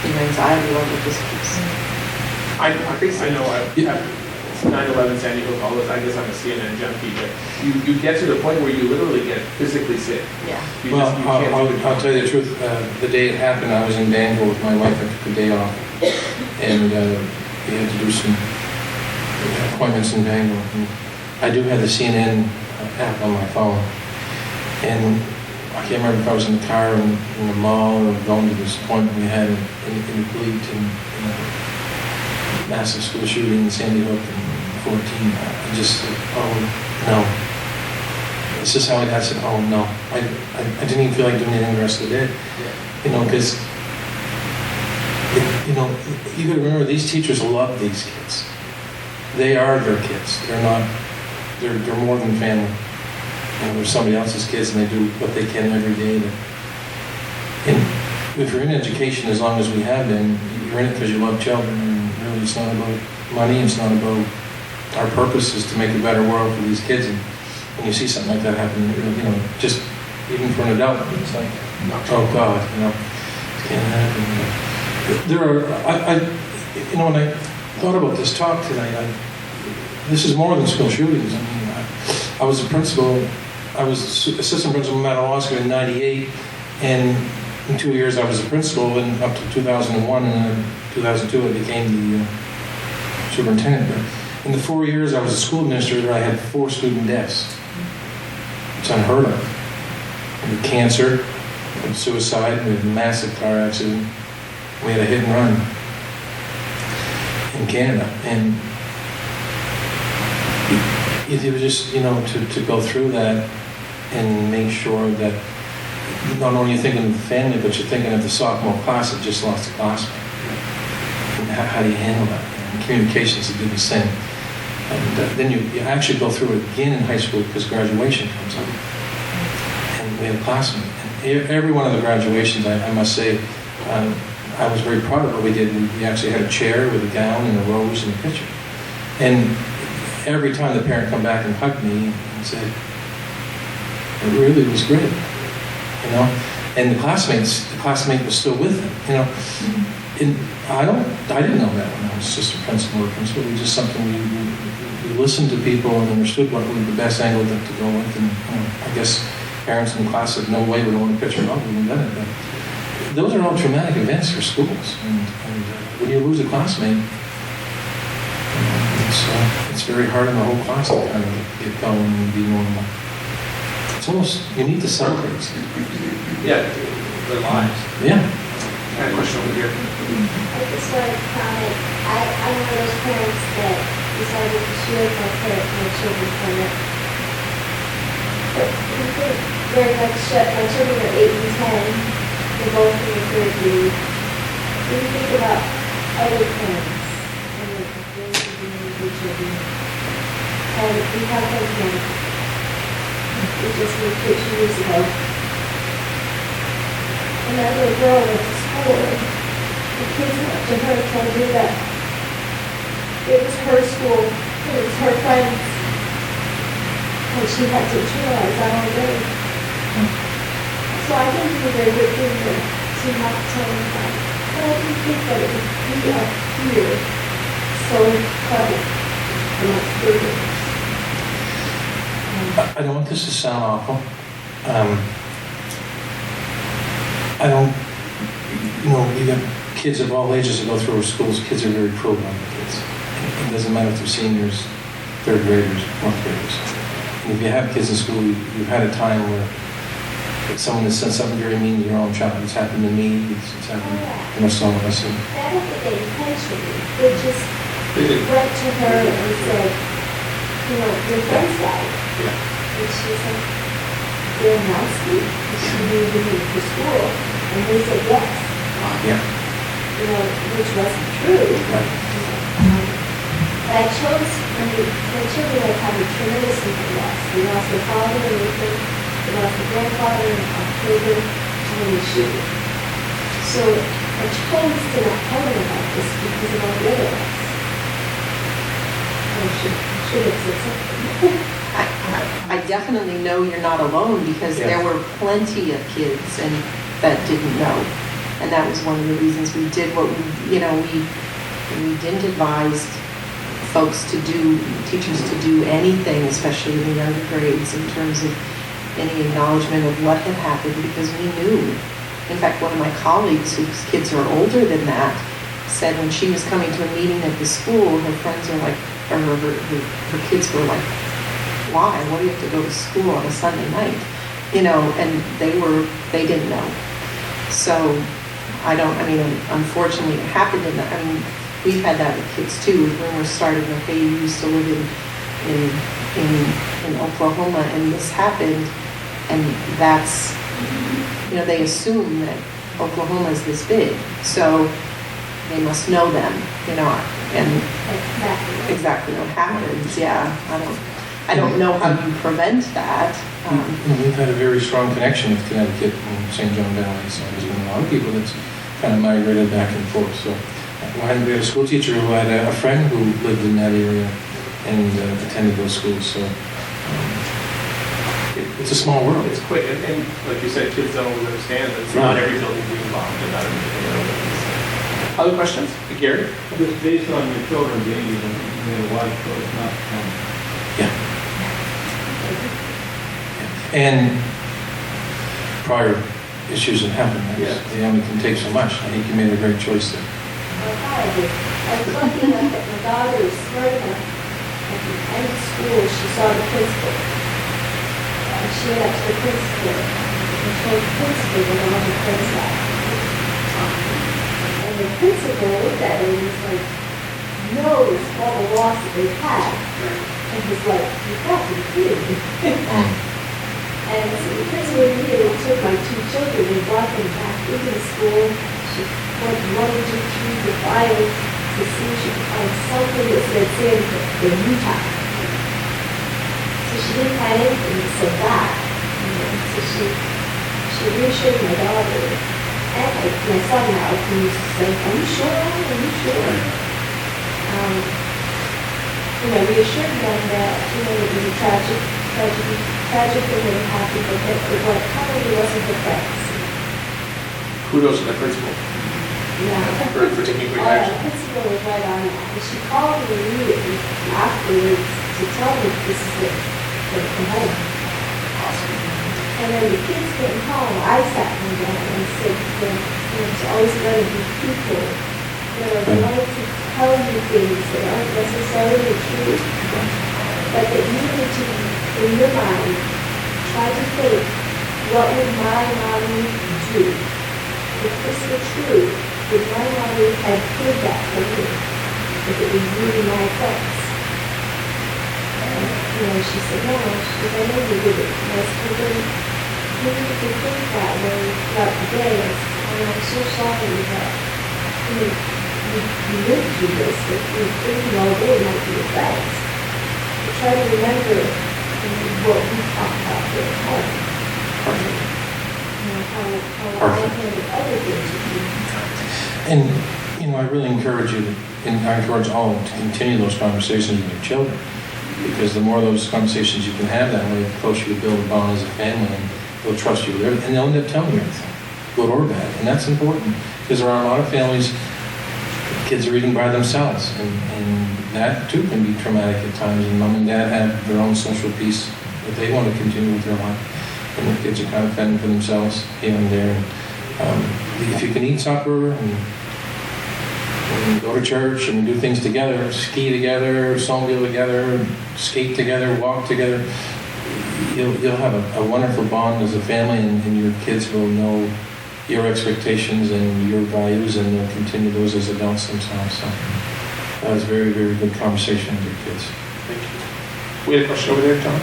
Speaker 2: the anxiety level just keeps increasing.
Speaker 1: I know I've 9/11 Sandy Hook, all this, I guess I'm a CNN junkie, but you get to the point where you literally get physically sick.
Speaker 2: Yeah.
Speaker 3: Well, I'll tell you the truth. The day it happened, I was in Bangor with my wife. I took the day off, and we had to do some appointments in Bangor. And I do have the CNN app on my phone, and I can't remember if I was in the car in the mall or going to this appointment we had in Bleat, and massive school shooting in Sandy Hook in 14. I just said, oh no. This is how I said, oh no. I didn't even feel like doing anything the rest of the day. Because you got to remember, these teachers love these kids. They are their kids. They're more than family. They're somebody else's kids, and they do what they can every day. And if you're in education, as long as we have been, you're in it because you love children. And really, it's not about money. It's not about, our purpose is to make a better world for these kids. And when you see something like that happen, just even for an adult, it's like, oh God, it can't happen. There are, when I thought about this talk tonight, this is more than school shootings. I mean, I was a principal. I was assistant principal at Law School in '98, and in 2 years I was a principal, and up to 2001, and then in 2002 I became the superintendent. But in the 4 years I was a school administrator, I had 4 student deaths. It's unheard of. We had cancer, we had suicide, we had a massive car accident, we had a hit and run in Canada, and it was just, to go through that and make sure that not only you're thinking of the family, but you're thinking of the sophomore class that just lost a classmate. And how do you handle that? And communication is the biggest thing. And then you actually go through it again in high school because graduation comes up. And we have a classmate. And every one of the graduations, I must say, I was very proud of what we did. We actually had a chair with a gown and a rose and a picture. And every time the parent come back and hugged me and said, it really was great, And the classmate was still with them, And I didn't know that when I was assistant principal or principal. It was just something we listened to people and understood what was the best angle to go with. And I guess parents in the class said, no way, we don't want a picture of it, we wouldn't have done it. But those are all traumatic events for schools. And when you lose a classmate, it's very hard on the whole class to kind of get going and be normal. It's almost, you need to celebrate.
Speaker 1: Yeah, their lives.
Speaker 3: Yeah.
Speaker 1: I have a question over here.
Speaker 7: I just wanted to comment, I'm one of those parents that decided to shield my children from it. Very much, my children are 8 and 10, they're both in the third grade. When you think about other parents, children. And we have them here. We just moved here 2 years ago. And that little girl went to school, and the kids went up to her and told her that it was her school, it was her friends. And she had to internalize that all day. So I think it's a very good thing to not tell them that. But I do think that it would be up here so prevalent amongst students.
Speaker 3: I don't want this to sound awful. I don't, you got kids of all ages that go through our schools. Kids are very pro-gun kids. It doesn't matter if they're seniors, third graders, fourth graders. And if you have kids in school, you've had a time where someone has said something very mean to your own child. It's happened to me. It's happened to most all of us. And
Speaker 7: I don't think they intentionally, they just went to her and said, your friend's died.
Speaker 1: Yeah.
Speaker 7: And she said, they're nasty. She needed to leave for school. And they said yes.
Speaker 3: yeah,
Speaker 7: Which wasn't true.
Speaker 3: right.
Speaker 7: I chose, my children have had a tremendous amount of loss. They lost their father in April, they lost their grandfather in October, and in the shooting. So I chose to not tell them about this because of all the other loss. I should have said something.
Speaker 2: I definitely know you're not alone because
Speaker 3: Yeah.
Speaker 2: there were plenty of kids that didn't know. And that was one of the reasons we did what we didn't advise folks to do, teachers to do anything, especially in the younger grades, in terms of any acknowledgement of what had happened because we knew. In fact, one of my colleagues whose kids are older than that said when she was coming to a meeting at the school, her friends were like, or her kids were like, why? Why do you have to go to school on a Sunday night? And they didn't know. So unfortunately it happened we've had that with kids too, with rumors starting, okay, you used to live in Oklahoma and this happened, and that's, they assume that Oklahoma is this big, so they must know them, and exactly what happens, yeah. I don't know how you prevent that.
Speaker 3: We've had a very strong connection with Connecticut and St. John Valley, so there's been a lot of people that's kind of migrated back and forth. So we had a school teacher who had a friend who lived in that area and attended those schools. So it's a small world.
Speaker 1: It's quick, and like you said, kids don't always understand that it's not every building being involved and not everything. Other questions? Gary?
Speaker 8: Just based on your children being even made a wife, so it's not,
Speaker 3: Yeah. And prior issues that happened, they only can take so much. I think you made a great choice there.
Speaker 7: I was lucky enough that my daughter was smart enough. At the end of school, she saw the principal. And she went up to the principal and told the principal that all her friends died. And the principal looked at her and was like, knows all the loss that they've had. And was like, you've got to be kidding me. And so the principal immediately took my two children and brought them back into the school. She went rummaging through the files to see if she could find something that said in Utah. So she didn't find anything that said that. So she reassured my daughter and my son now, who's like, are you sure? Are you sure? Reassured them that, it was a tragic thing that happened, but that it probably wasn't the friends.
Speaker 1: Kudos to the principal
Speaker 7: Yeah.
Speaker 1: for taking quick action.
Speaker 7: The principal was right on that. And she called me immediately afterwards to tell me this is it, to come home. And then the kids came home, I sat them down and said to them, there's always going to be people that are going to tell you things that aren't necessarily true, but that you need to, in your mind, try to think, what would my mommy do? If this were true, would my mommy have heard that from me if it was really my thoughts? And, she said, no, she said, I know you did it. And I said, well, you need to think that way throughout the day. And I'm so sorry that, you lived through this, that you're thinking all day might be your friends. But try to remember what we talked about at home.
Speaker 3: Perfect.
Speaker 7: How I handle other things with you.
Speaker 3: And, I really encourage you, and I encourage all to continue those conversations with your children. because the more of those conversations you can have that way, the closer you build a bond as a family, and they'll trust you with everything, and they'll end up telling you everything, good or bad, and that's important, because there are a lot of families, kids are eating by themselves, and that too can be traumatic at times, and mom and dad have their own social piece that they want to continue with their life, and the kids are kind of fending for themselves here and there. And, if you can eat supper and go to church and do things together, ski together, snowmobile together, skate together, walk together, you'll have a wonderful bond as a family, and your kids will know your expectations and your values, and they'll continue those as adults themselves. So that was very, very good conversation with your kids.
Speaker 1: Thank you. We had a question over there, John?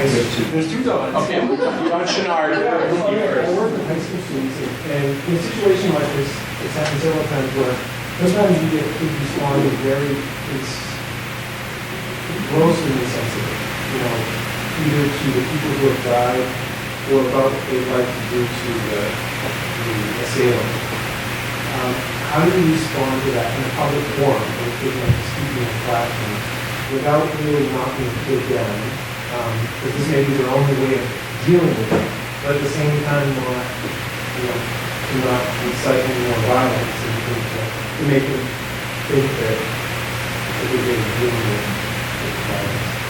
Speaker 8: There's two dogs.
Speaker 1: Okay, John Chenard.
Speaker 8: I work with high school students, and in a situation like this, it's happened several times where sometimes you get kids responding it's grossly insensitive, either to the people who have died or about what they'd like to do to the assailant. How do you respond to that in a public forum, when a kid like speaking in a classroom, without really knocking the kid down? Because this may be their only way of dealing with it, but at the same time not inciting more violence and to make them think that it's a good way of dealing with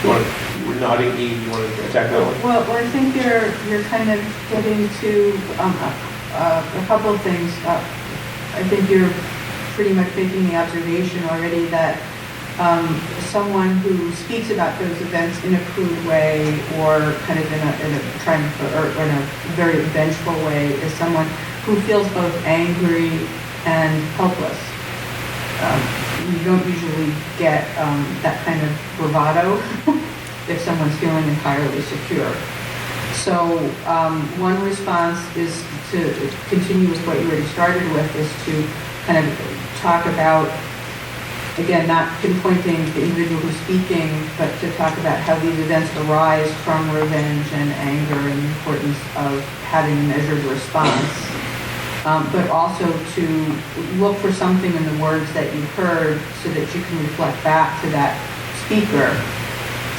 Speaker 8: violence.
Speaker 1: We're nodding, you want to attack that one?
Speaker 4: Well, I think you're kind of getting to a couple of things. I think you're pretty much making the observation already that someone who speaks about those events in a crude way, or kind of in a very vengeful way, is someone who feels both angry and helpless. You don't usually get that kind of bravado if someone's feeling entirely secure. So one response is to continue with what you already started with, is to kind of talk about, again, not pinpointing the individual who's speaking, but to talk about how these events arise from revenge and anger, and the importance of having a measured response. But also to look for something in the words that you heard, so that you can reflect back to that speaker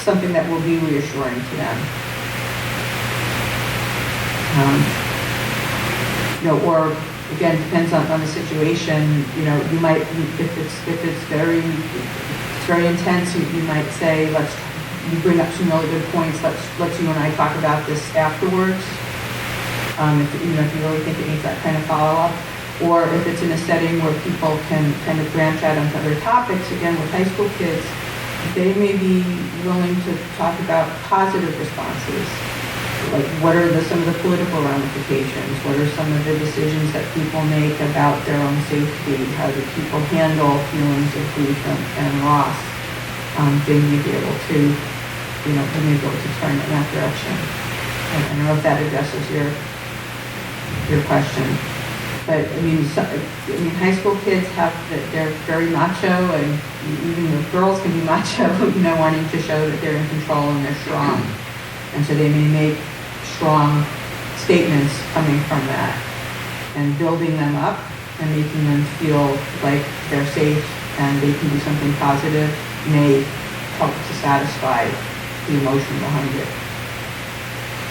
Speaker 4: something that will be reassuring to them. Or again, depends on the situation. You might, if it's very intense, you might say, you bring up some really good points. Let's you and I talk about this afterwards. If you really think it needs that kind of follow-up, or if it's in a setting where people can kind of branch out onto other topics. Again, with high school kids, they may be willing to talk about positive responses, like what are some of the political ramifications, what are some of the decisions that people make about their own safety, how do people handle feelings of grief and loss. They may be able to, turn in that direction. I don't know if that addresses your question. But high school kids they're very macho, and even the girls can be macho, wanting to show that they're in control and they're strong. And so they may make strong statements coming from that, and building them up and making them feel like they're safe and they can do something positive may help to satisfy the emotion behind it.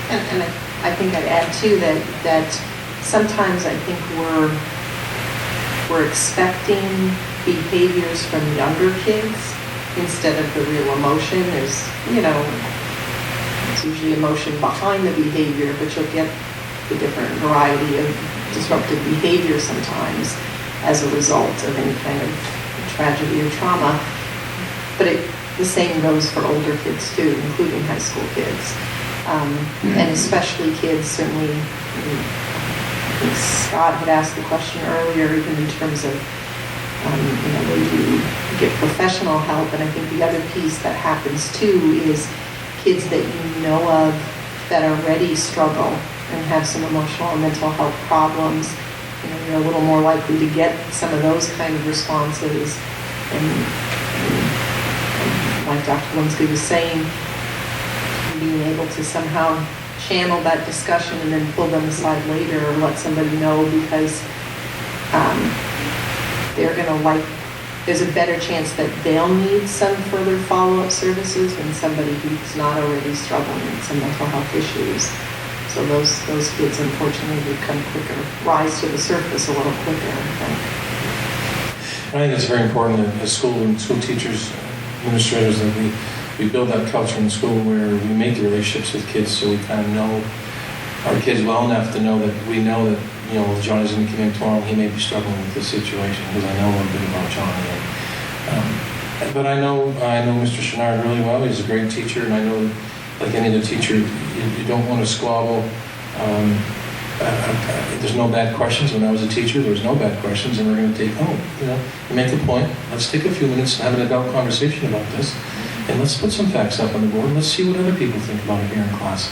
Speaker 2: And I think I'd add too that sometimes I think we're expecting behaviors from younger kids instead of the real emotion. There's, it's usually emotion behind the behavior, but you'll get the different variety of disruptive behavior sometimes as a result of any kind of tragedy or trauma. But the same goes for older kids too, including high school kids. And especially kids, certainly, I think Scott had asked the question earlier, even in terms of, when you get professional help. And I think the other piece that happens too is kids that you know of that already struggle and have some emotional or mental health problems. You're a little more likely to get some of those kind of responses. And like Dr. Linsky was saying, being able to somehow channel that discussion and then pull them aside later, or let somebody know, because they're going to like there's a better chance that they'll need some further follow-up services than somebody who's not already struggling with some mental health issues. So those kids unfortunately would come quicker, rise to the surface a little quicker, I think.
Speaker 3: I think it's very important that as school teachers, administrators, that we build that culture in school where we make the relationships with kids so we kind of know our kids well enough to know that we know that, you know, if Johnny's going to come in tomorrow, he may be struggling with this situation because I know a little bit about Johnny. But I know Mr. Chenard really well. He's a great teacher, and I know, like any other teacher, you don't want to squabble. There's no bad questions. When I was a teacher, there was no bad questions, and we're going to take, you make a point. Let's take a few minutes and have an adult conversation about this, and let's put some facts up on the board, and let's see what other people think about it here in class.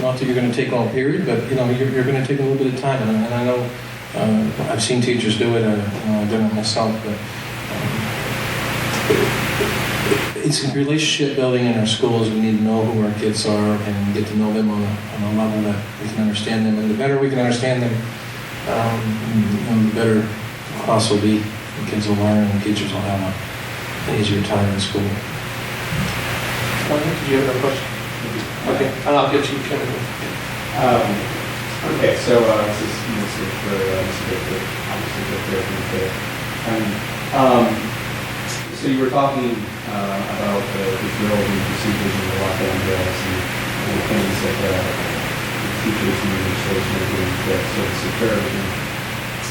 Speaker 3: Not that you're going to take all period, but you're going to take a little bit of time, and I know I've seen teachers do it. I've done it myself, but it's relationship building in our schools. We need to know who our kids are and get to know them on a level that we can understand them. And the better we can understand them, the better the class will be. The kids will learn, and the teachers will have an easier time in school.
Speaker 1: Did you have another question? Okay, and I'll get you, Kevin.
Speaker 5: Okay, so this is for Mr. Victor, obviously Victor from the so you were talking about the drill and procedures and the lockdown drills and the things that teachers and administration are doing to sort of secure everything.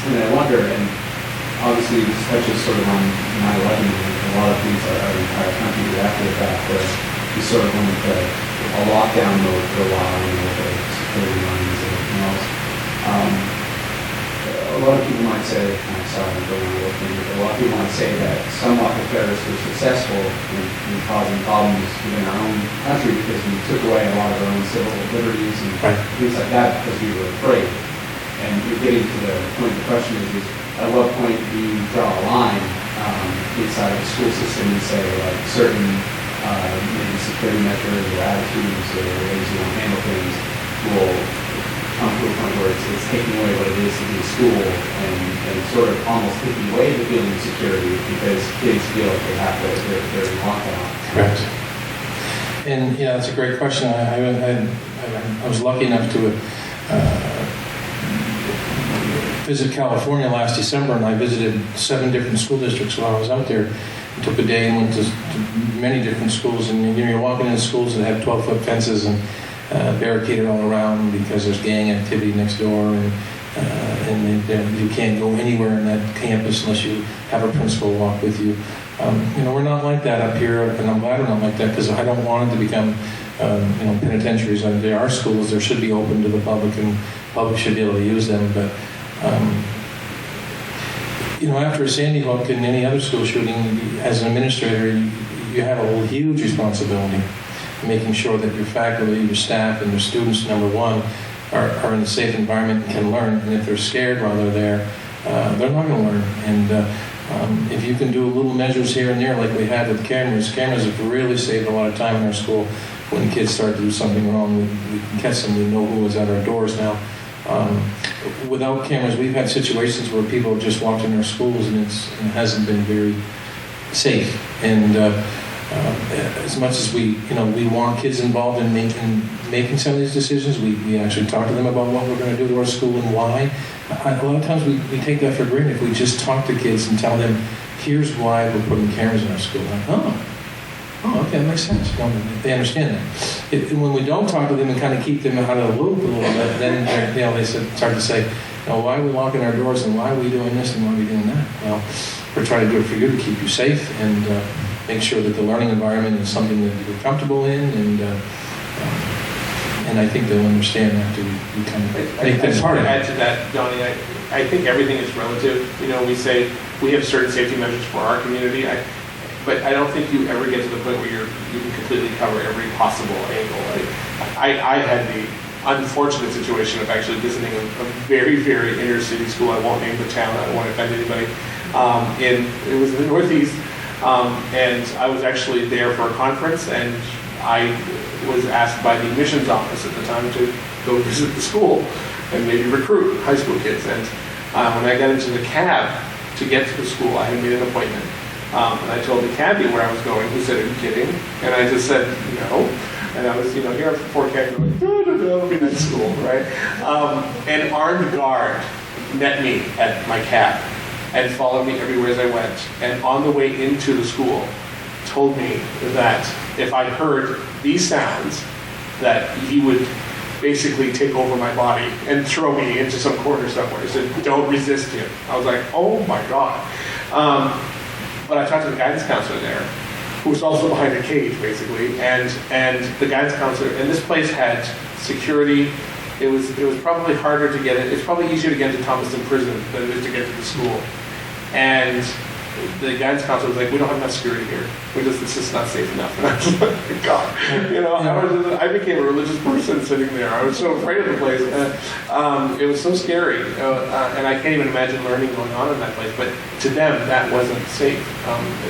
Speaker 5: And I wonder, and obviously this touches sort of on 9/11 and a lot of things that our entire country did after the fact, but we sort of went into a lockdown mode for a while, with the security lines and everything else. A lot of people might say, I'm sorry, I'm going on a little thing, but a lot of people might say that somewhat the terrorists were successful in causing problems within our own country because we took away a lot of our own civil liberties and things like that because we were afraid. And you're getting to the point, the question is at what point do you draw a line inside the school system and say like certain maybe security measures or attitudes or ways you want to handle things will come to a point where it's taking away what it is to be a school and sort of almost taking away the feeling of security because kids feel like they have to, they're in lockdown.
Speaker 3: Correct. And yeah, that's a great question. I was lucky enough to visit California last December, and I visited 7 different school districts while I was out there. I took a day and went to many different schools, and you're walking into schools that have 12-foot fences and barricaded all around because there's gang activity next door, and you can't go anywhere in that campus unless you have a principal walk with you. We're not like that up here, and I'm glad we're not like that because I don't want it to become penitentiaries. There are schools that should be open to the public, and the public should be able to use them, but after a Sandy Hook and any other school shooting, as an administrator, you have a huge responsibility making sure that your faculty, your staff, and your students, number one, are in a safe environment and can learn. And if they're scared while they're there, they're not going to learn. And if you can do little measures here and there, like we had with cameras have really saved a lot of time in our school. When kids start to do something wrong, we can catch them. We know who is at our doors now. Without cameras, we've had situations where people have just walked in our schools and it hasn't been very safe. And as much as we want kids involved in making some of these decisions, we actually talk to them about what we're going to do to our school and why. A lot of times we take that for granted. If we just talk to kids and tell them, here's why we're putting cameras in our school. Like, oh, okay, that makes sense. They understand that. When we don't talk to them and kind of keep them out of the loop a little bit, then they start to say, why are we locking our doors and why are we doing this and why are we doing that? Well, we're trying to do it for you to keep you safe and make sure that the learning environment is something that you're comfortable in, and I think they'll understand after we kind of make that part of it.
Speaker 1: Add to that, Donnie, I think everything is relative. We say we have certain safety measures for our community, but I don't think you ever get to the point where you can completely cover every possible angle. I had the unfortunate situation of actually visiting a very, very inner city school. I won't name the town. I don't want to offend anybody. It was in the Northeast. And I was actually there for a conference, and I was asked by the admissions office at the time to go visit the school and maybe recruit high school kids. And when I got into the cab to get to the school. I had made an appointment. And I told the cabbie where I was going. He said, "Are you kidding?" And I just said, "No." And I was, here I'm before cabbie going, it'll be night school, right? An armed guard met me at my cab and followed me everywhere as I went. And on the way into the school, told me that if I heard these sounds, that he would basically take over my body and throw me into some corner somewhere. He said, "Don't resist him." I was like, oh my God. But I talked to the guidance counselor there, who was also behind a cage, basically, and the guidance counselor, and this place had security. It was probably harder to get in. It's probably easier to get into Thomaston Prison than it is to get to the school. And the guidance counselor was like, "We don't have enough security here. This is not safe enough." And I was like, God, I became a religious person sitting there. I was so afraid of the place. It was so scary. And I can't even imagine learning going on in that place. But to them, that wasn't safe.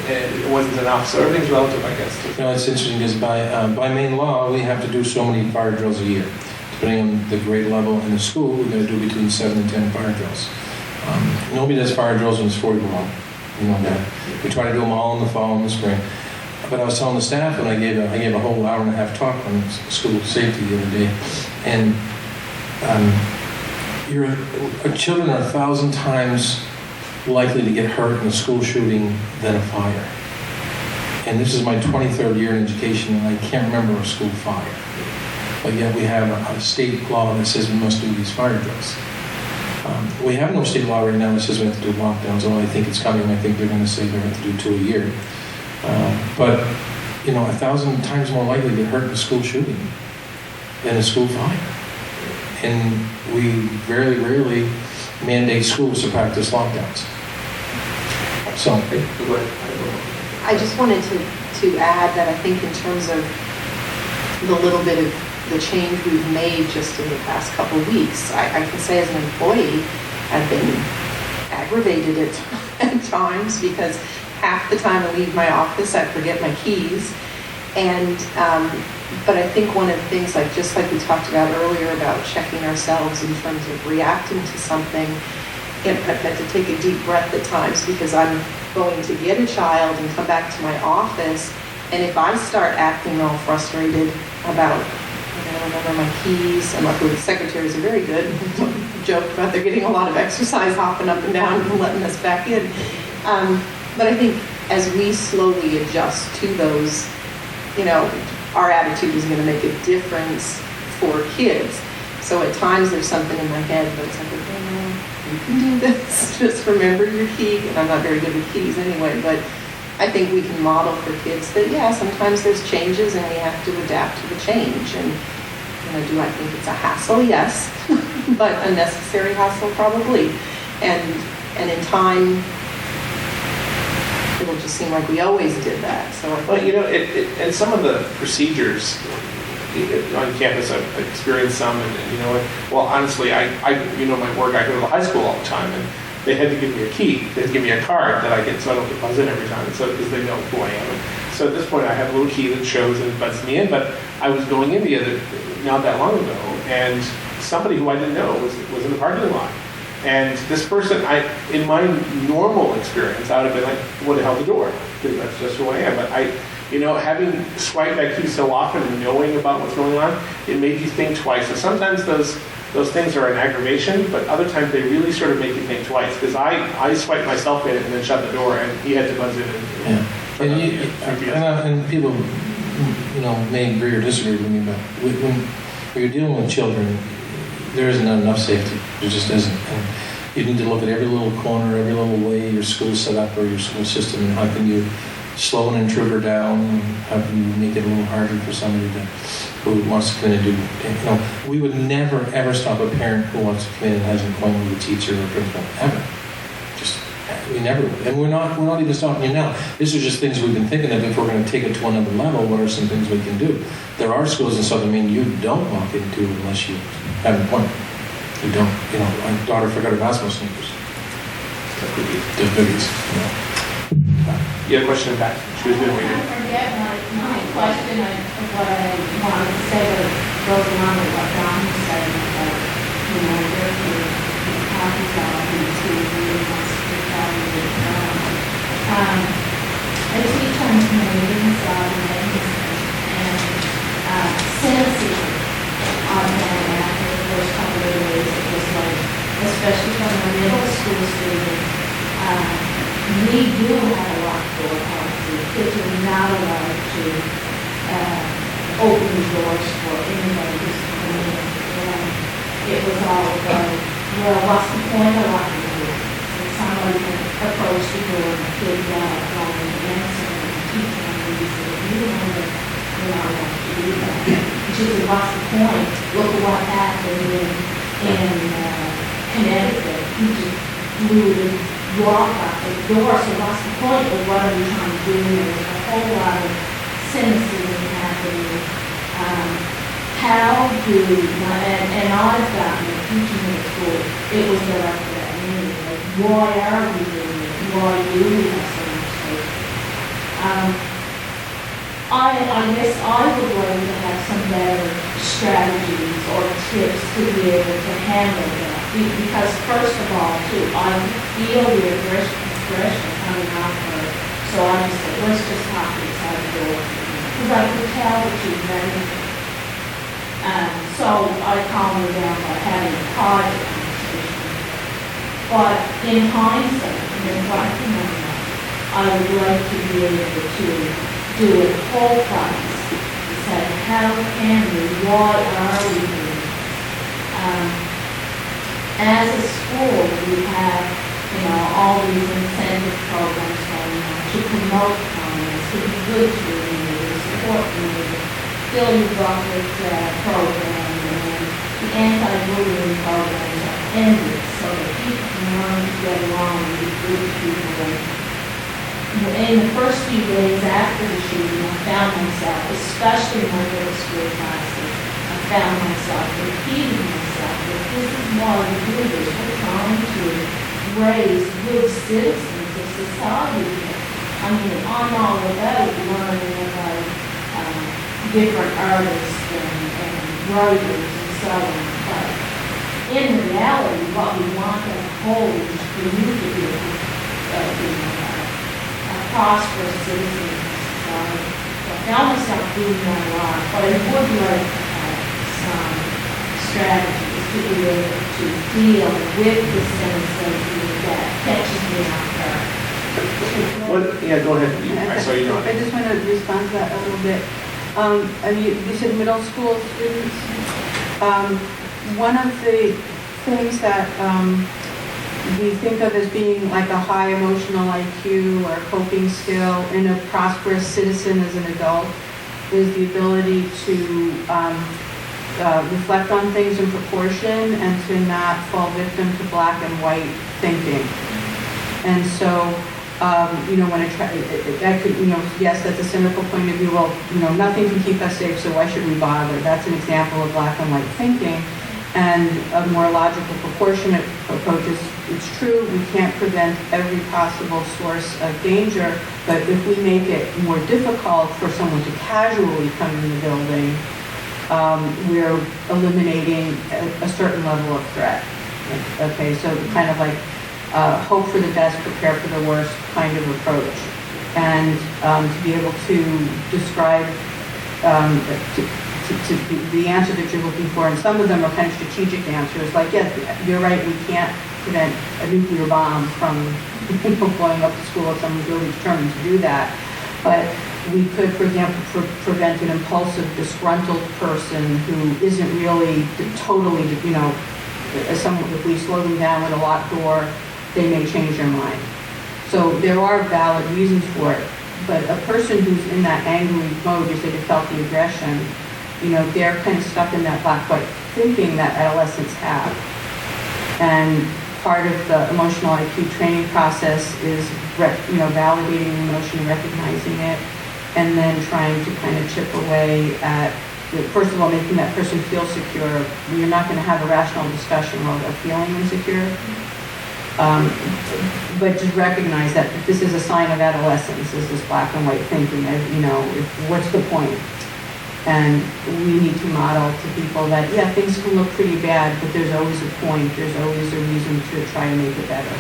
Speaker 1: It wasn't enough. So everything's relative, I guess.
Speaker 3: It's interesting because by main law, we have to do so many fire drills a year. Depending on the grade level in the school, we're going to do between 7 and 10 fire drills. Nobody does fire drills when it's 40 below. You know that. We try to do them all in the fall and the spring. But I was telling the staff when I gave a whole hour and a half talk on school safety the other day, and children are 1,000 times likely to get hurt in a school shooting than a fire. And this is my 23rd year in education, and I can't remember a school fire. But yet we have a state law that says we must do these fire drills. We have no state law right now that says we have to do lockdowns, although I think it's coming. I think they're going to say they're going to do 2 a year. But 1,000 times more likely to get hurt in a school shooting than a school fire. And we very rarely mandate schools to practice lockdowns. So,
Speaker 2: I just wanted to add that I think in terms of the little bit of the change we've made just in the past couple of weeks, I can say as an employee, I've been aggravated at times because half the time I leave my office, I forget my keys. And, but I think one of the things, just like we talked about earlier about checking ourselves in terms of reacting to something, I've had to take a deep breath at times because I'm going to get a child and come back to my office, and if I start acting all frustrated about, I don't remember my keys, and luckily the secretaries are very good, joked about they're getting a lot of exercise hopping up and down and letting us back in. But I think as we slowly adjust to those, our attitude is going to make a difference for kids. So at times there's something in my head, but it's like, you can do this. Just remember your key. And I'm not very good with keys anyway, but I think we can model for kids that, sometimes there's changes and we have to adapt to the change. And, do I think it's a hassle? Yes. But a necessary hassle? Probably. And in time, it'll just seem like we always did that. So
Speaker 1: and some of the procedures on campus, I've experienced some, and honestly, I my work, I go to the high school all the time, and they had to give me a key. They had to give me a card that I get so I don't get buzzed in every time, and so because they know who I am. And so at this point, I have a little key that shows and it buzzes me in. But I was going in not that long ago, and somebody who I didn't know was in the parking lot. And this person, in my normal experience, I would have been like, "What the hell, the door?" Because that's just who I am. But having swiped that key so often and knowing about what's going on, it made you think twice. So sometimes those things are an aggravation, but other times they really sort of make you think twice. Because I swiped myself in and then shut the door, and he had to buzz in.
Speaker 3: And people, may agree or disagree with me, but when you're dealing with children, there isn't enough safety. There just isn't. And you need to look at every little corner, every little way your school's set up or your school system, and how can you slow an intruder down, how can you make it a little harder for somebody who wants to come in and do, we would never ever stop a parent who wants to come in and has an appointment with a teacher or a principal, ever. We never would. And we're not even stopping you now. These are just things we've been thinking of. If we're going to take it to another level, what are some things we can do? There are schools in Southern Maine you don't walk into unless you have an appointment. You don't, my daughter forgot her basketball sneakers. The boogies,
Speaker 1: You had a question back. She was doing
Speaker 6: I forget my question of what I wanted to say, but it goes along with what Don was saying about, there's the coffee shop and the school really wants to retaliate
Speaker 7: obviously, we do have a locked door policy. Kids are not allowed to open the doors for anybody who's coming in. And it was all about, well, what's the point of locking the door? And somebody can approach the door and the kid going to answer and the teacher and we said, you don't know that you're not allowed to do that. She said, what's the point? Look at what happened in Connecticut. You just blew the lock out the door, so what's the point of what are we trying to do? There's a whole lot of cynicism happening. How do, and I've gotten it teaching in school, it was directed at me, like, why are we doing it? Why do we have so much faith? I guess I would like to have some better strategies or tips to be able to handle that. Because first of all, too, I feel the aggression coming off her. So I just said, let's just talk inside the door. Because I could tell that she's ready. So I calmed her down by having a private conversation. But in hindsight, and reflecting on that, I would like to be able to do it whole price. Say, how can we, why are we doing it? As a school, we have, all these incentive programs going on to promote kindness, to be good to the community, support community, fill your bucket program, and the anti-bullying programs are ended so that people can learn to get along and be good people. In the first few days after the shooting, I found myself, especially in my middle school classes, I found myself repeating myself that this is why we do this. We're trying to raise good citizens of society. I mean, I'm all about learning about different artists and writers and so on. But in reality, what we want as a whole is for you to be prosperous citizens of society. I found myself doing that a lot, but I would like to have some strategies to be able to deal with the cynicism that catches me off guard.
Speaker 1: Yeah, go ahead. I saw you
Speaker 4: I just want to respond to that a little bit. You said middle school students. One of the things that we think of as being like a high emotional IQ or coping skill in a prosperous citizen as an adult is the ability to reflect on things in proportion and to not fall victim to black and white thinking. And so, when that could, yes, that's a cynical point of view. Well, nothing can keep us safe, so why should we bother? That's an example of black and white thinking. And a more logical, proportionate approach is, it's true, we can't prevent every possible source of danger, but if we make it more difficult for someone to casually come in the building, we're eliminating a certain level of threat. Okay, so kind of like hope for the best, prepare for the worst kind of approach. And to be able to describe to the answer that you're looking for, and some of them are kind of strategic answers, like, yes, you're right, we can't prevent a nuclear bomb from blowing up the school if someone's really determined to do that. But we could, for example, prevent an impulsive, disgruntled person who isn't really totally, if we slow them down with a locked door, they may change their mind. So there are valid reasons for it. But a person who's in that angry mode, you said you felt the aggression, they're kind of stuck in that black-white thinking that adolescents have. And part of the emotional IQ training process is, validating the emotion, recognizing it, and then trying to kind of chip away at, first of all, making that person feel secure. You're not going to have a rational discussion while they're feeling insecure. But just recognize that this is a sign of adolescence, is this black and white thinking, what's the point? And we need to model to people that, yeah, things can look pretty bad, but there's always a point, there's always a reason to try to make it better.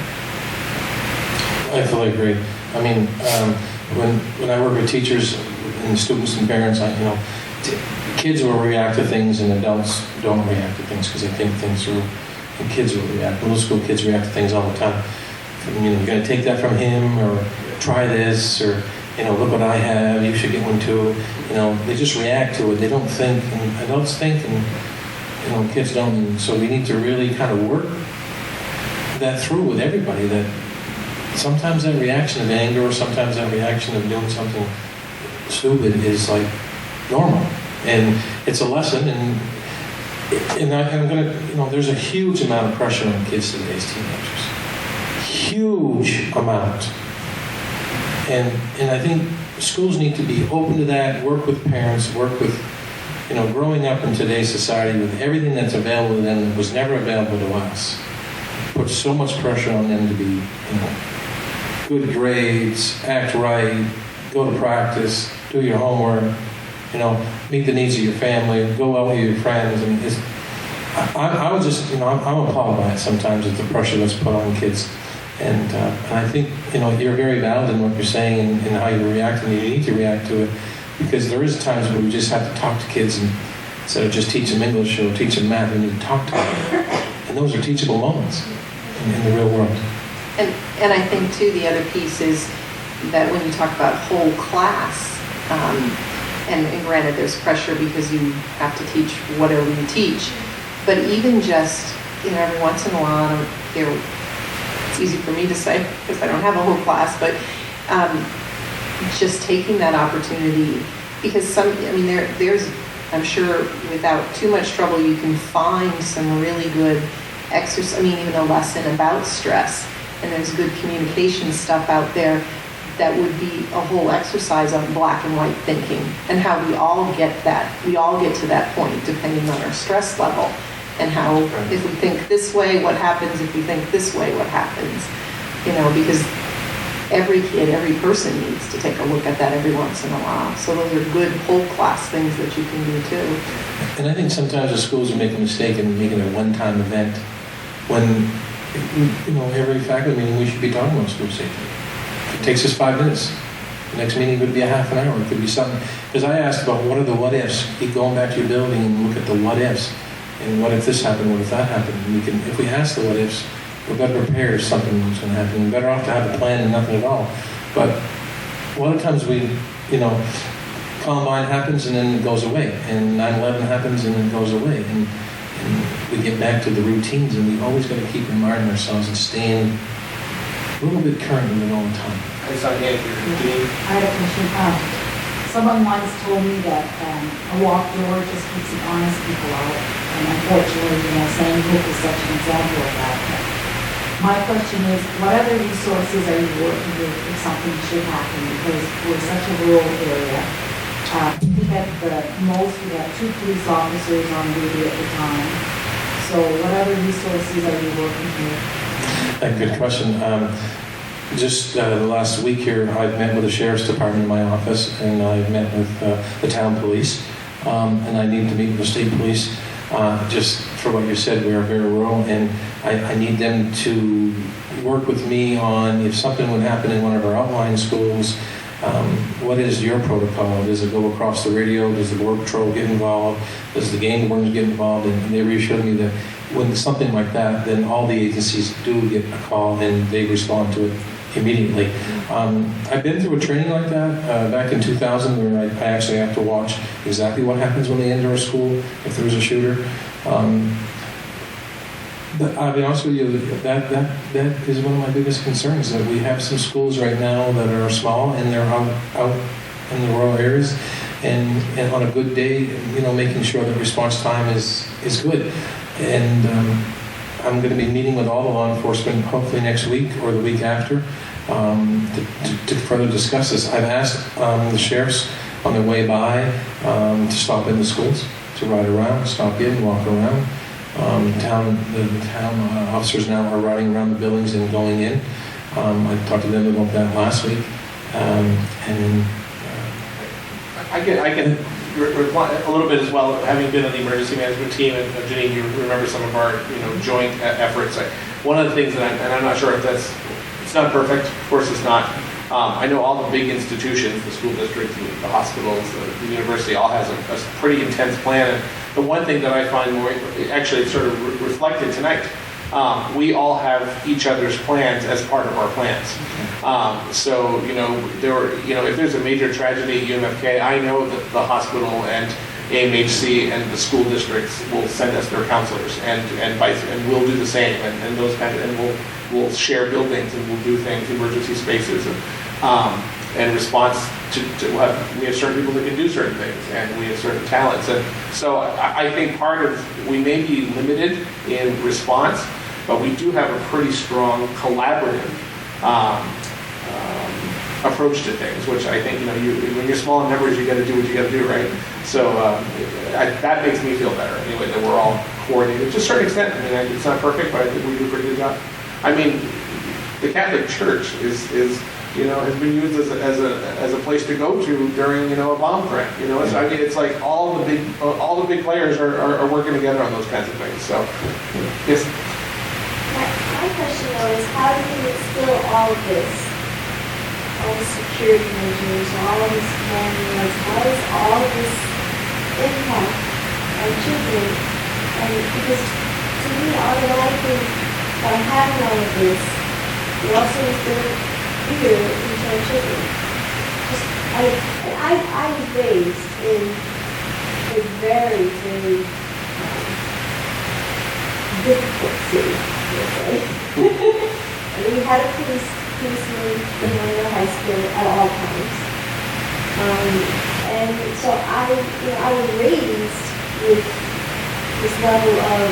Speaker 3: I fully agree. I mean, when I work with teachers and students and parents, kids will react to things and adults don't react to things because they think things through. And kids will react. Middle school kids react to things all the time. You're going to take that from him, or try this, or look what I have. You should get one too. They just react to it. They don't think, and adults think, and kids don't. And so we need to really kind of work that through with everybody. That sometimes that reaction of anger, or sometimes that reaction of doing something stupid is like normal, and it's a lesson. And I'm gonna, there's a huge amount of pressure on kids today as teenagers. Huge amount. And I think schools need to be open to that, work with parents, work with, growing up in today's society with everything that's available to them that was never available to us. Put so much pressure on them to be, good grades, act right, go to practice, do your homework, meet the needs of your family, go out with your friends. I was just, I'm appalled by it sometimes at the pressure that's put on kids. And I think, you're very valid in what you're saying and how you react, and you need to react to it, because there is times where we just have to talk to kids, and instead of just teach them English or teach them math, we need to talk to them. And those are teachable moments in the real world.
Speaker 2: And I think, too, the other piece is that when you talk about whole class, and granted there's pressure because you have to teach whatever you teach, but even just, every once in a while, it's easy for me to say because I don't have a whole class, but just taking that opportunity, because there's, I'm sure without too much trouble, you can find some really good exercise, even a lesson about stress, and there's good communication stuff out there that would be a whole exercise on black and white thinking, and how we all get to that point depending on our stress level, and how if we think this way, what happens, if we think this way, what happens, because every kid, every person needs to take a look at that every once in a while. So those are good whole class things that you can do too.
Speaker 3: And I think sometimes the schools are making a mistake in making it a one-time event, when, every faculty meeting we should be talking about school safety. It takes us 5 minutes. The next meeting could be a half an hour. It could be something. Because I asked about what are the what ifs. Keep going back to your building and look at the what ifs. And what if this happened? What if that happened? And if we ask the what ifs, we're better prepared if something was going to happen. We're better off to have a plan than nothing at all. But a lot of times we, Columbine happens and then it goes away. And 9/11 happens and then it goes away. And we get back to the routines, and we've always got to keep reminding ourselves and staying a little bit current with it all the time.
Speaker 1: It's not yet here.
Speaker 7: I had a question. Someone once told me that a locked door just keeps the honest people out. And unfortunately, Sandy Hook is such an example of that. My question is, what other resources are you working with if something should happen? Because we're such a rural area. We had we had 2 police officers on duty at the time. So what other resources are you working with?
Speaker 3: Good question. Just the last week here, I've met with the Sheriff's Department in my office, and I've met with the town police, and I need to meet with the state police. Just for what you said, we are very rural, and I need them to work with me on if something would happen in one of our outlying schools. What is your protocol? Does it go across the radio? Does the Border Patrol get involved? Does the game wardens get involved? And they reassured me that when something like that, then all the agencies do get a call and they respond to it immediately. I've been through a training like that back in 2000 where I actually have to watch exactly what happens when they enter a school if there's a shooter. But I'll be honest with you, that is one of my biggest concerns, that we have some schools right now that are small and they're out in the rural areas, and on a good day, making sure that response time is good. And I'm going to be meeting with all the law enforcement hopefully next week or the week after to further discuss this. I've asked the sheriffs on their way by to stop in the schools, to ride around, stop in, walk around. The town officers now are riding around the buildings and going in. I talked to them about that last week.
Speaker 1: I can reply a little bit as well, having been on the emergency management team, and Janine, you remember some of our joint efforts. One of the things that I'm not sure if it's not perfect, of course it's not. I know all the big institutions, the school district, the hospitals, the university, all has a pretty intense plan. And the one thing that I find more, actually it's sort of reflected tonight, we all have each other's plans as part of our plans. So, if there's a major tragedy at UMFK, I know that the hospital and AMHC and the school districts will send us their counselors, and we'll do the same, and those kind of, and we'll share buildings, and we'll do things, emergency spaces, and in response to we have certain people that can do certain things, and we have certain talents, and so I think part of, we may be limited in response, but we do have a pretty strong collaborative approach to things, which I think, when you're small in numbers, you got to do what you got to do, right? So that makes me feel better, anyway, that we're all coordinated to a certain extent. I mean, it's not perfect, but I think we do a pretty good job. I mean, the Catholic Church is has been used as a place to go to during, a bomb threat. I mean, it's like all the big players are working together on those kinds of things. So, yes.
Speaker 7: My question though is, how do you instill all of this, all the security measures, all of this manuals, how does all of this impact our children? And because to me, automatically, by having all of this, we also instill fear into our children. I was raised in a very, very difficult city, let's say. And we had a policeman in our high school at all times. And so I was raised with this level of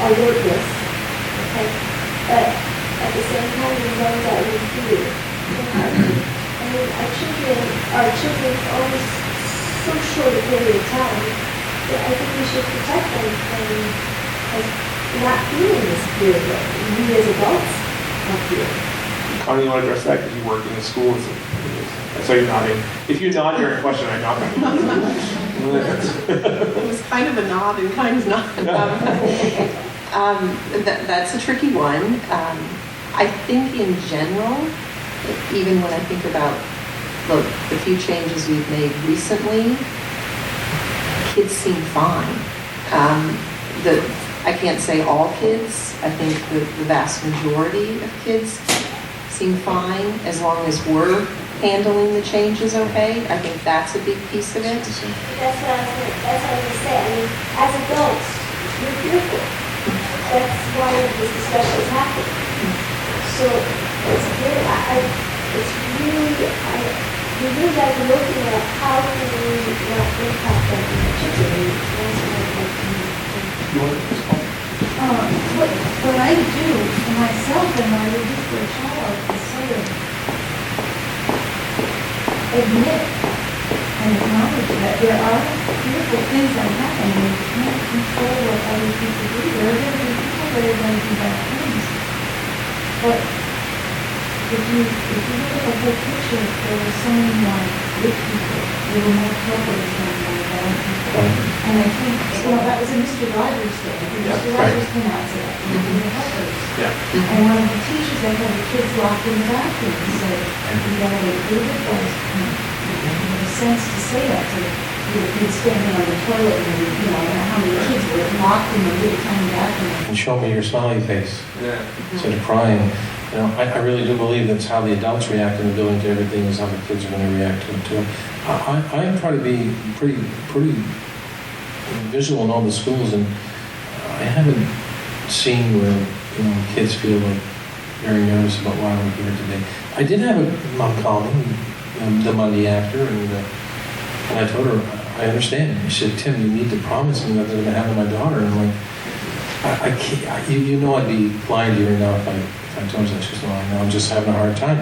Speaker 7: alertness, okay? But at the same time, we know that we fear. I mean, our children are always so short a period of time that I think we should protect them from not feeling this fear that we as adults are feeling.
Speaker 1: Connie, you want to address that because you work in the schools? I saw you nodding. If you nod, you're a question. I nod.
Speaker 2: It was kind of a nod and kind of not. That's a tricky one. I think in general, even when I think about the few changes we've made recently, kids seem fine. I can't say all kids. I think the vast majority of kids seem fine as long as we're handling the changes okay. I think that's a big piece of it.
Speaker 7: That's what I was going to say. I mean, as adults, we're fearful. That's why this discussion is happening. So it's really, we really got to be looking at how can we not impact them in the children.
Speaker 1: You want to respond?
Speaker 6: What I do for myself and what I would do for a child is sort of admit and acknowledge that there are beautiful things that happen and you can't control what other people do. There are going to be people that are going to do bad things. But if you look at the whole picture, there was so many more good people. There were more helpers than there were bad people. And I think, that was a Mr. Rogers thing. Mr. Rogers came out and said, we were helpers.
Speaker 1: Yeah.
Speaker 6: And one of the teachers, they had the kids locked in the bathroom and said, you got to wait for the good boys to come. It made sense to say that to the kids standing on the toilet and, how many kids were locked in the little tiny bathroom.
Speaker 3: And show me your smiley face
Speaker 1: Yeah.
Speaker 3: instead of crying. I really do believe that's how the adults react in the building to everything is how the kids are going to react to it. I try to be pretty visual in all the schools, and I haven't seen where kids feel like very nervous about why we're here today. I did have a mom call me the Monday after, and I told her I understand. She said, "Tim, you need to promise me that they're going to happen to my daughter." And I'm like, I can't. I'd be lying to you right now if I told you that. She said, "No, I'm just having a hard time."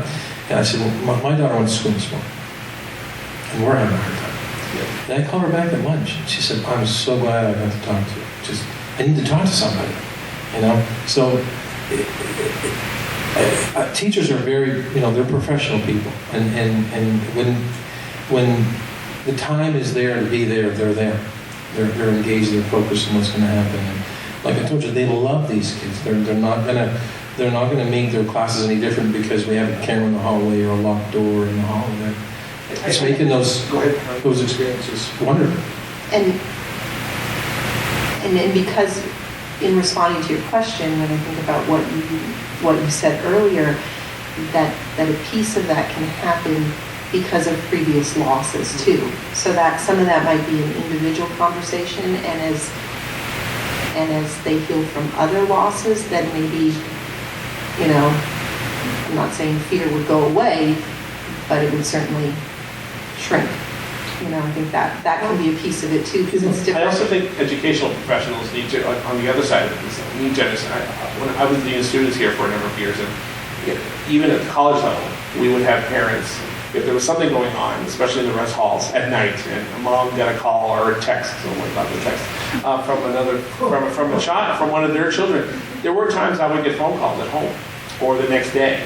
Speaker 3: And I said, "Well, my daughter went to school this morning, and we're having a hard time." And I called her back at lunch. She said, "I'm so glad I got to talk to you. I need to talk to somebody." So teachers are very, they're professional people, and when the time is there to be there, they're there. They're engaged. They're focused on what's going to happen. And like I told you, they love these kids. They're not gonna make their classes any different because we have a camera in the hallway or a locked door in the hallway. It's making those experiences wonderful.
Speaker 2: And because in responding to your question, when I think about what you said earlier, that a piece of that can happen because of previous losses too. So that some of that might be an individual conversation, and as they heal from other losses, then maybe, you know, I'm not saying fear would go away, but it would certainly shrink. You know, I think that can be a piece of it too, because it's different.
Speaker 1: I also think educational professionals need to, on the other side of this, need to understand. When I was dealing with students here for a number of years, and even at the college level, we would have parents, if there was something going on, especially in the rest halls at night, and a mom got a call or a text, from a child, from one of their children. There were times I would get phone calls at home or the next day,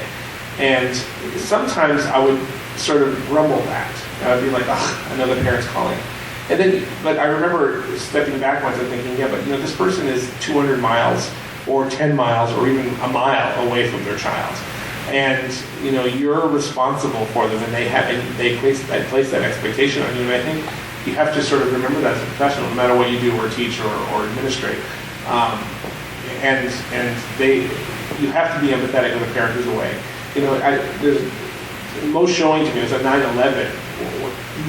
Speaker 1: and sometimes I would sort of grumble that. I'd be like, ugh, another parent's calling. And then, but I remember stepping back once and thinking, yeah, but you know, this person is 200 miles or 10 miles or even a mile away from their child. And you know, you're responsible for them, and they place that expectation on you. And I think you have to sort of remember that as a professional, no matter what you do or teach or administrate. You have to be empathetic with a parent who's away. You know, there's most showing to me is at 9/11.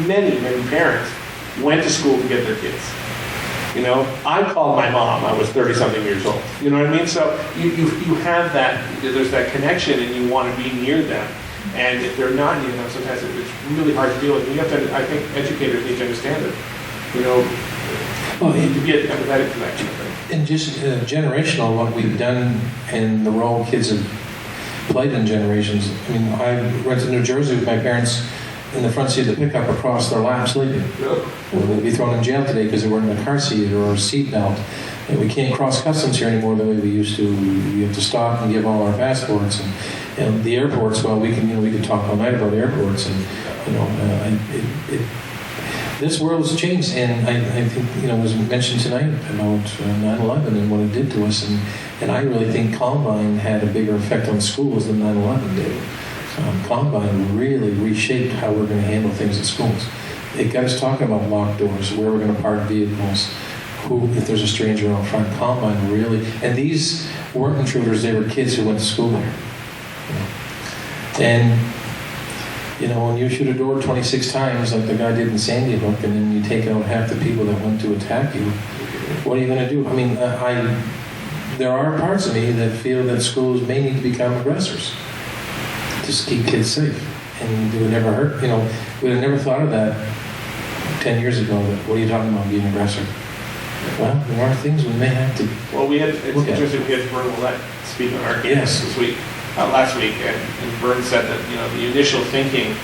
Speaker 1: Many parents went to school to get their kids. You know, I called my mom. I was 30-something years old. You know what I mean? So you have that. There's that connection, and you want to be near them. And if they're not near them, sometimes it's really hard to deal with. You have to. I think educators need to understand it. You know, you need to be empathetic to that kind of thing.
Speaker 3: And just generational, what we've done and the role kids have played in generations. I mean, I went to New Jersey with my parents in the front seat of the pickup across their lap sleeping. Well, they'd be thrown in jail today because they weren't in a car seat or a seat belt. And we can't cross customs here anymore the way we used to. We have to stop and give all our passports. And the airports, well, we can talk all night about airports. And, you know, this world has changed. And I think, you know, it was mentioned tonight about 9/11 and what it did to us. And I really think Columbine had a bigger effect on schools than 9/11 did. Columbine really reshaped how we're going to handle things at schools. It got us talking about locked doors, where we're going to park vehicles, if there's a stranger out front. Columbine really, and these weren't intruders, they were kids who went to school there. You know. And, you know, when you shoot a door 26 times, like the guy did in Sandy Hook, and then you take out half the people that went to attack you, what are you going to do? I mean, there are parts of me that feel that schools may need to become aggressors. Just keep kids safe, and it would never hurt. You know, we would have never thought of that 10 years ago. That, what are you talking about, being aggressive? Well, there are things we may have to.
Speaker 1: Well, it's interesting. We had Vern Willett speak on our campus this week, last week, and Vern said that, you know, the initial thinking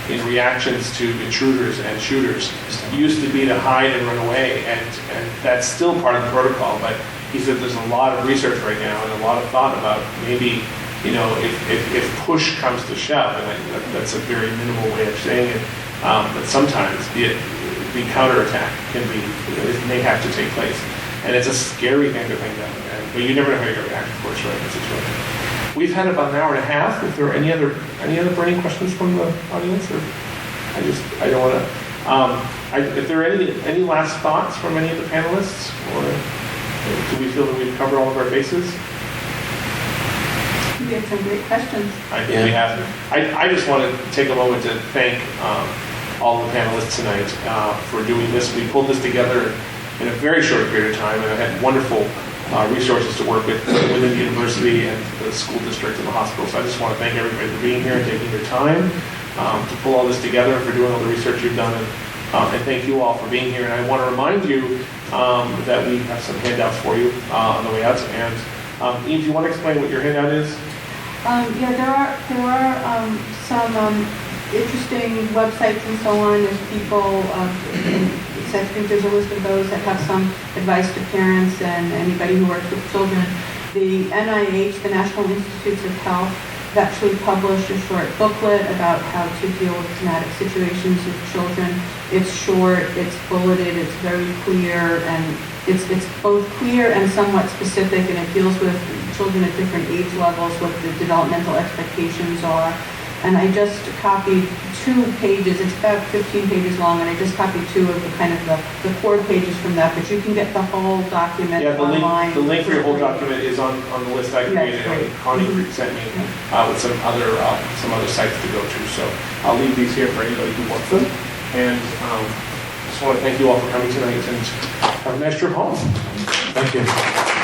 Speaker 1: in reactions to intruders and shooters used to be to hide and run away, and that's still part of the protocol. But he said there's a lot of research right now and a lot of thought about maybe, you know, if push comes to shove, and that's a very minimal way of saying it, but sometimes the counterattack may have to take place, and it's a scary thing to think of. But you never know how you're going to react, of course, right? It's a We've had about an hour and a half. If there are any other burning questions from the audience, or I don't want to. If there are any last thoughts from any of the panelists, or do we feel that we've covered all of our bases?
Speaker 4: We had some great questions.
Speaker 1: I think we have. I just want to take a moment to thank all the panelists tonight for doing this. We pulled this together in a very short period of time, and I had wonderful resources to work with within the university and the school district and the hospital. So I just want to thank everybody for being here and taking your time to pull all this together, and for doing all the research you've done. And thank you all for being here. And I want to remind you that we have some handouts for you on the way out. And Eve, do you want to explain what your handout is?
Speaker 4: Yeah, there are some interesting websites and so on. There's people, I think there's a list of those that have some advice to parents and anybody who works with children. The NIH, the National Institutes of Health, have actually published a short booklet about how to deal with traumatic situations with children. It's short, it's bulleted, it's very clear, and it's both clear and somewhat specific, and it deals with children at different age levels, what the developmental expectations are. And I just copied 2 pages, it's about 15 pages long, and I just copied 2 of the kind of the core pages from that, but you can get the whole document
Speaker 1: Yeah,
Speaker 4: online.
Speaker 1: the link for your whole document is on the list I created,
Speaker 4: great.
Speaker 1: Connie sent me, with some other sites to go to, so I'll leave these here for anybody who wants them. And, just want to thank you all for coming tonight, and have a nice trip home.
Speaker 3: Thank you.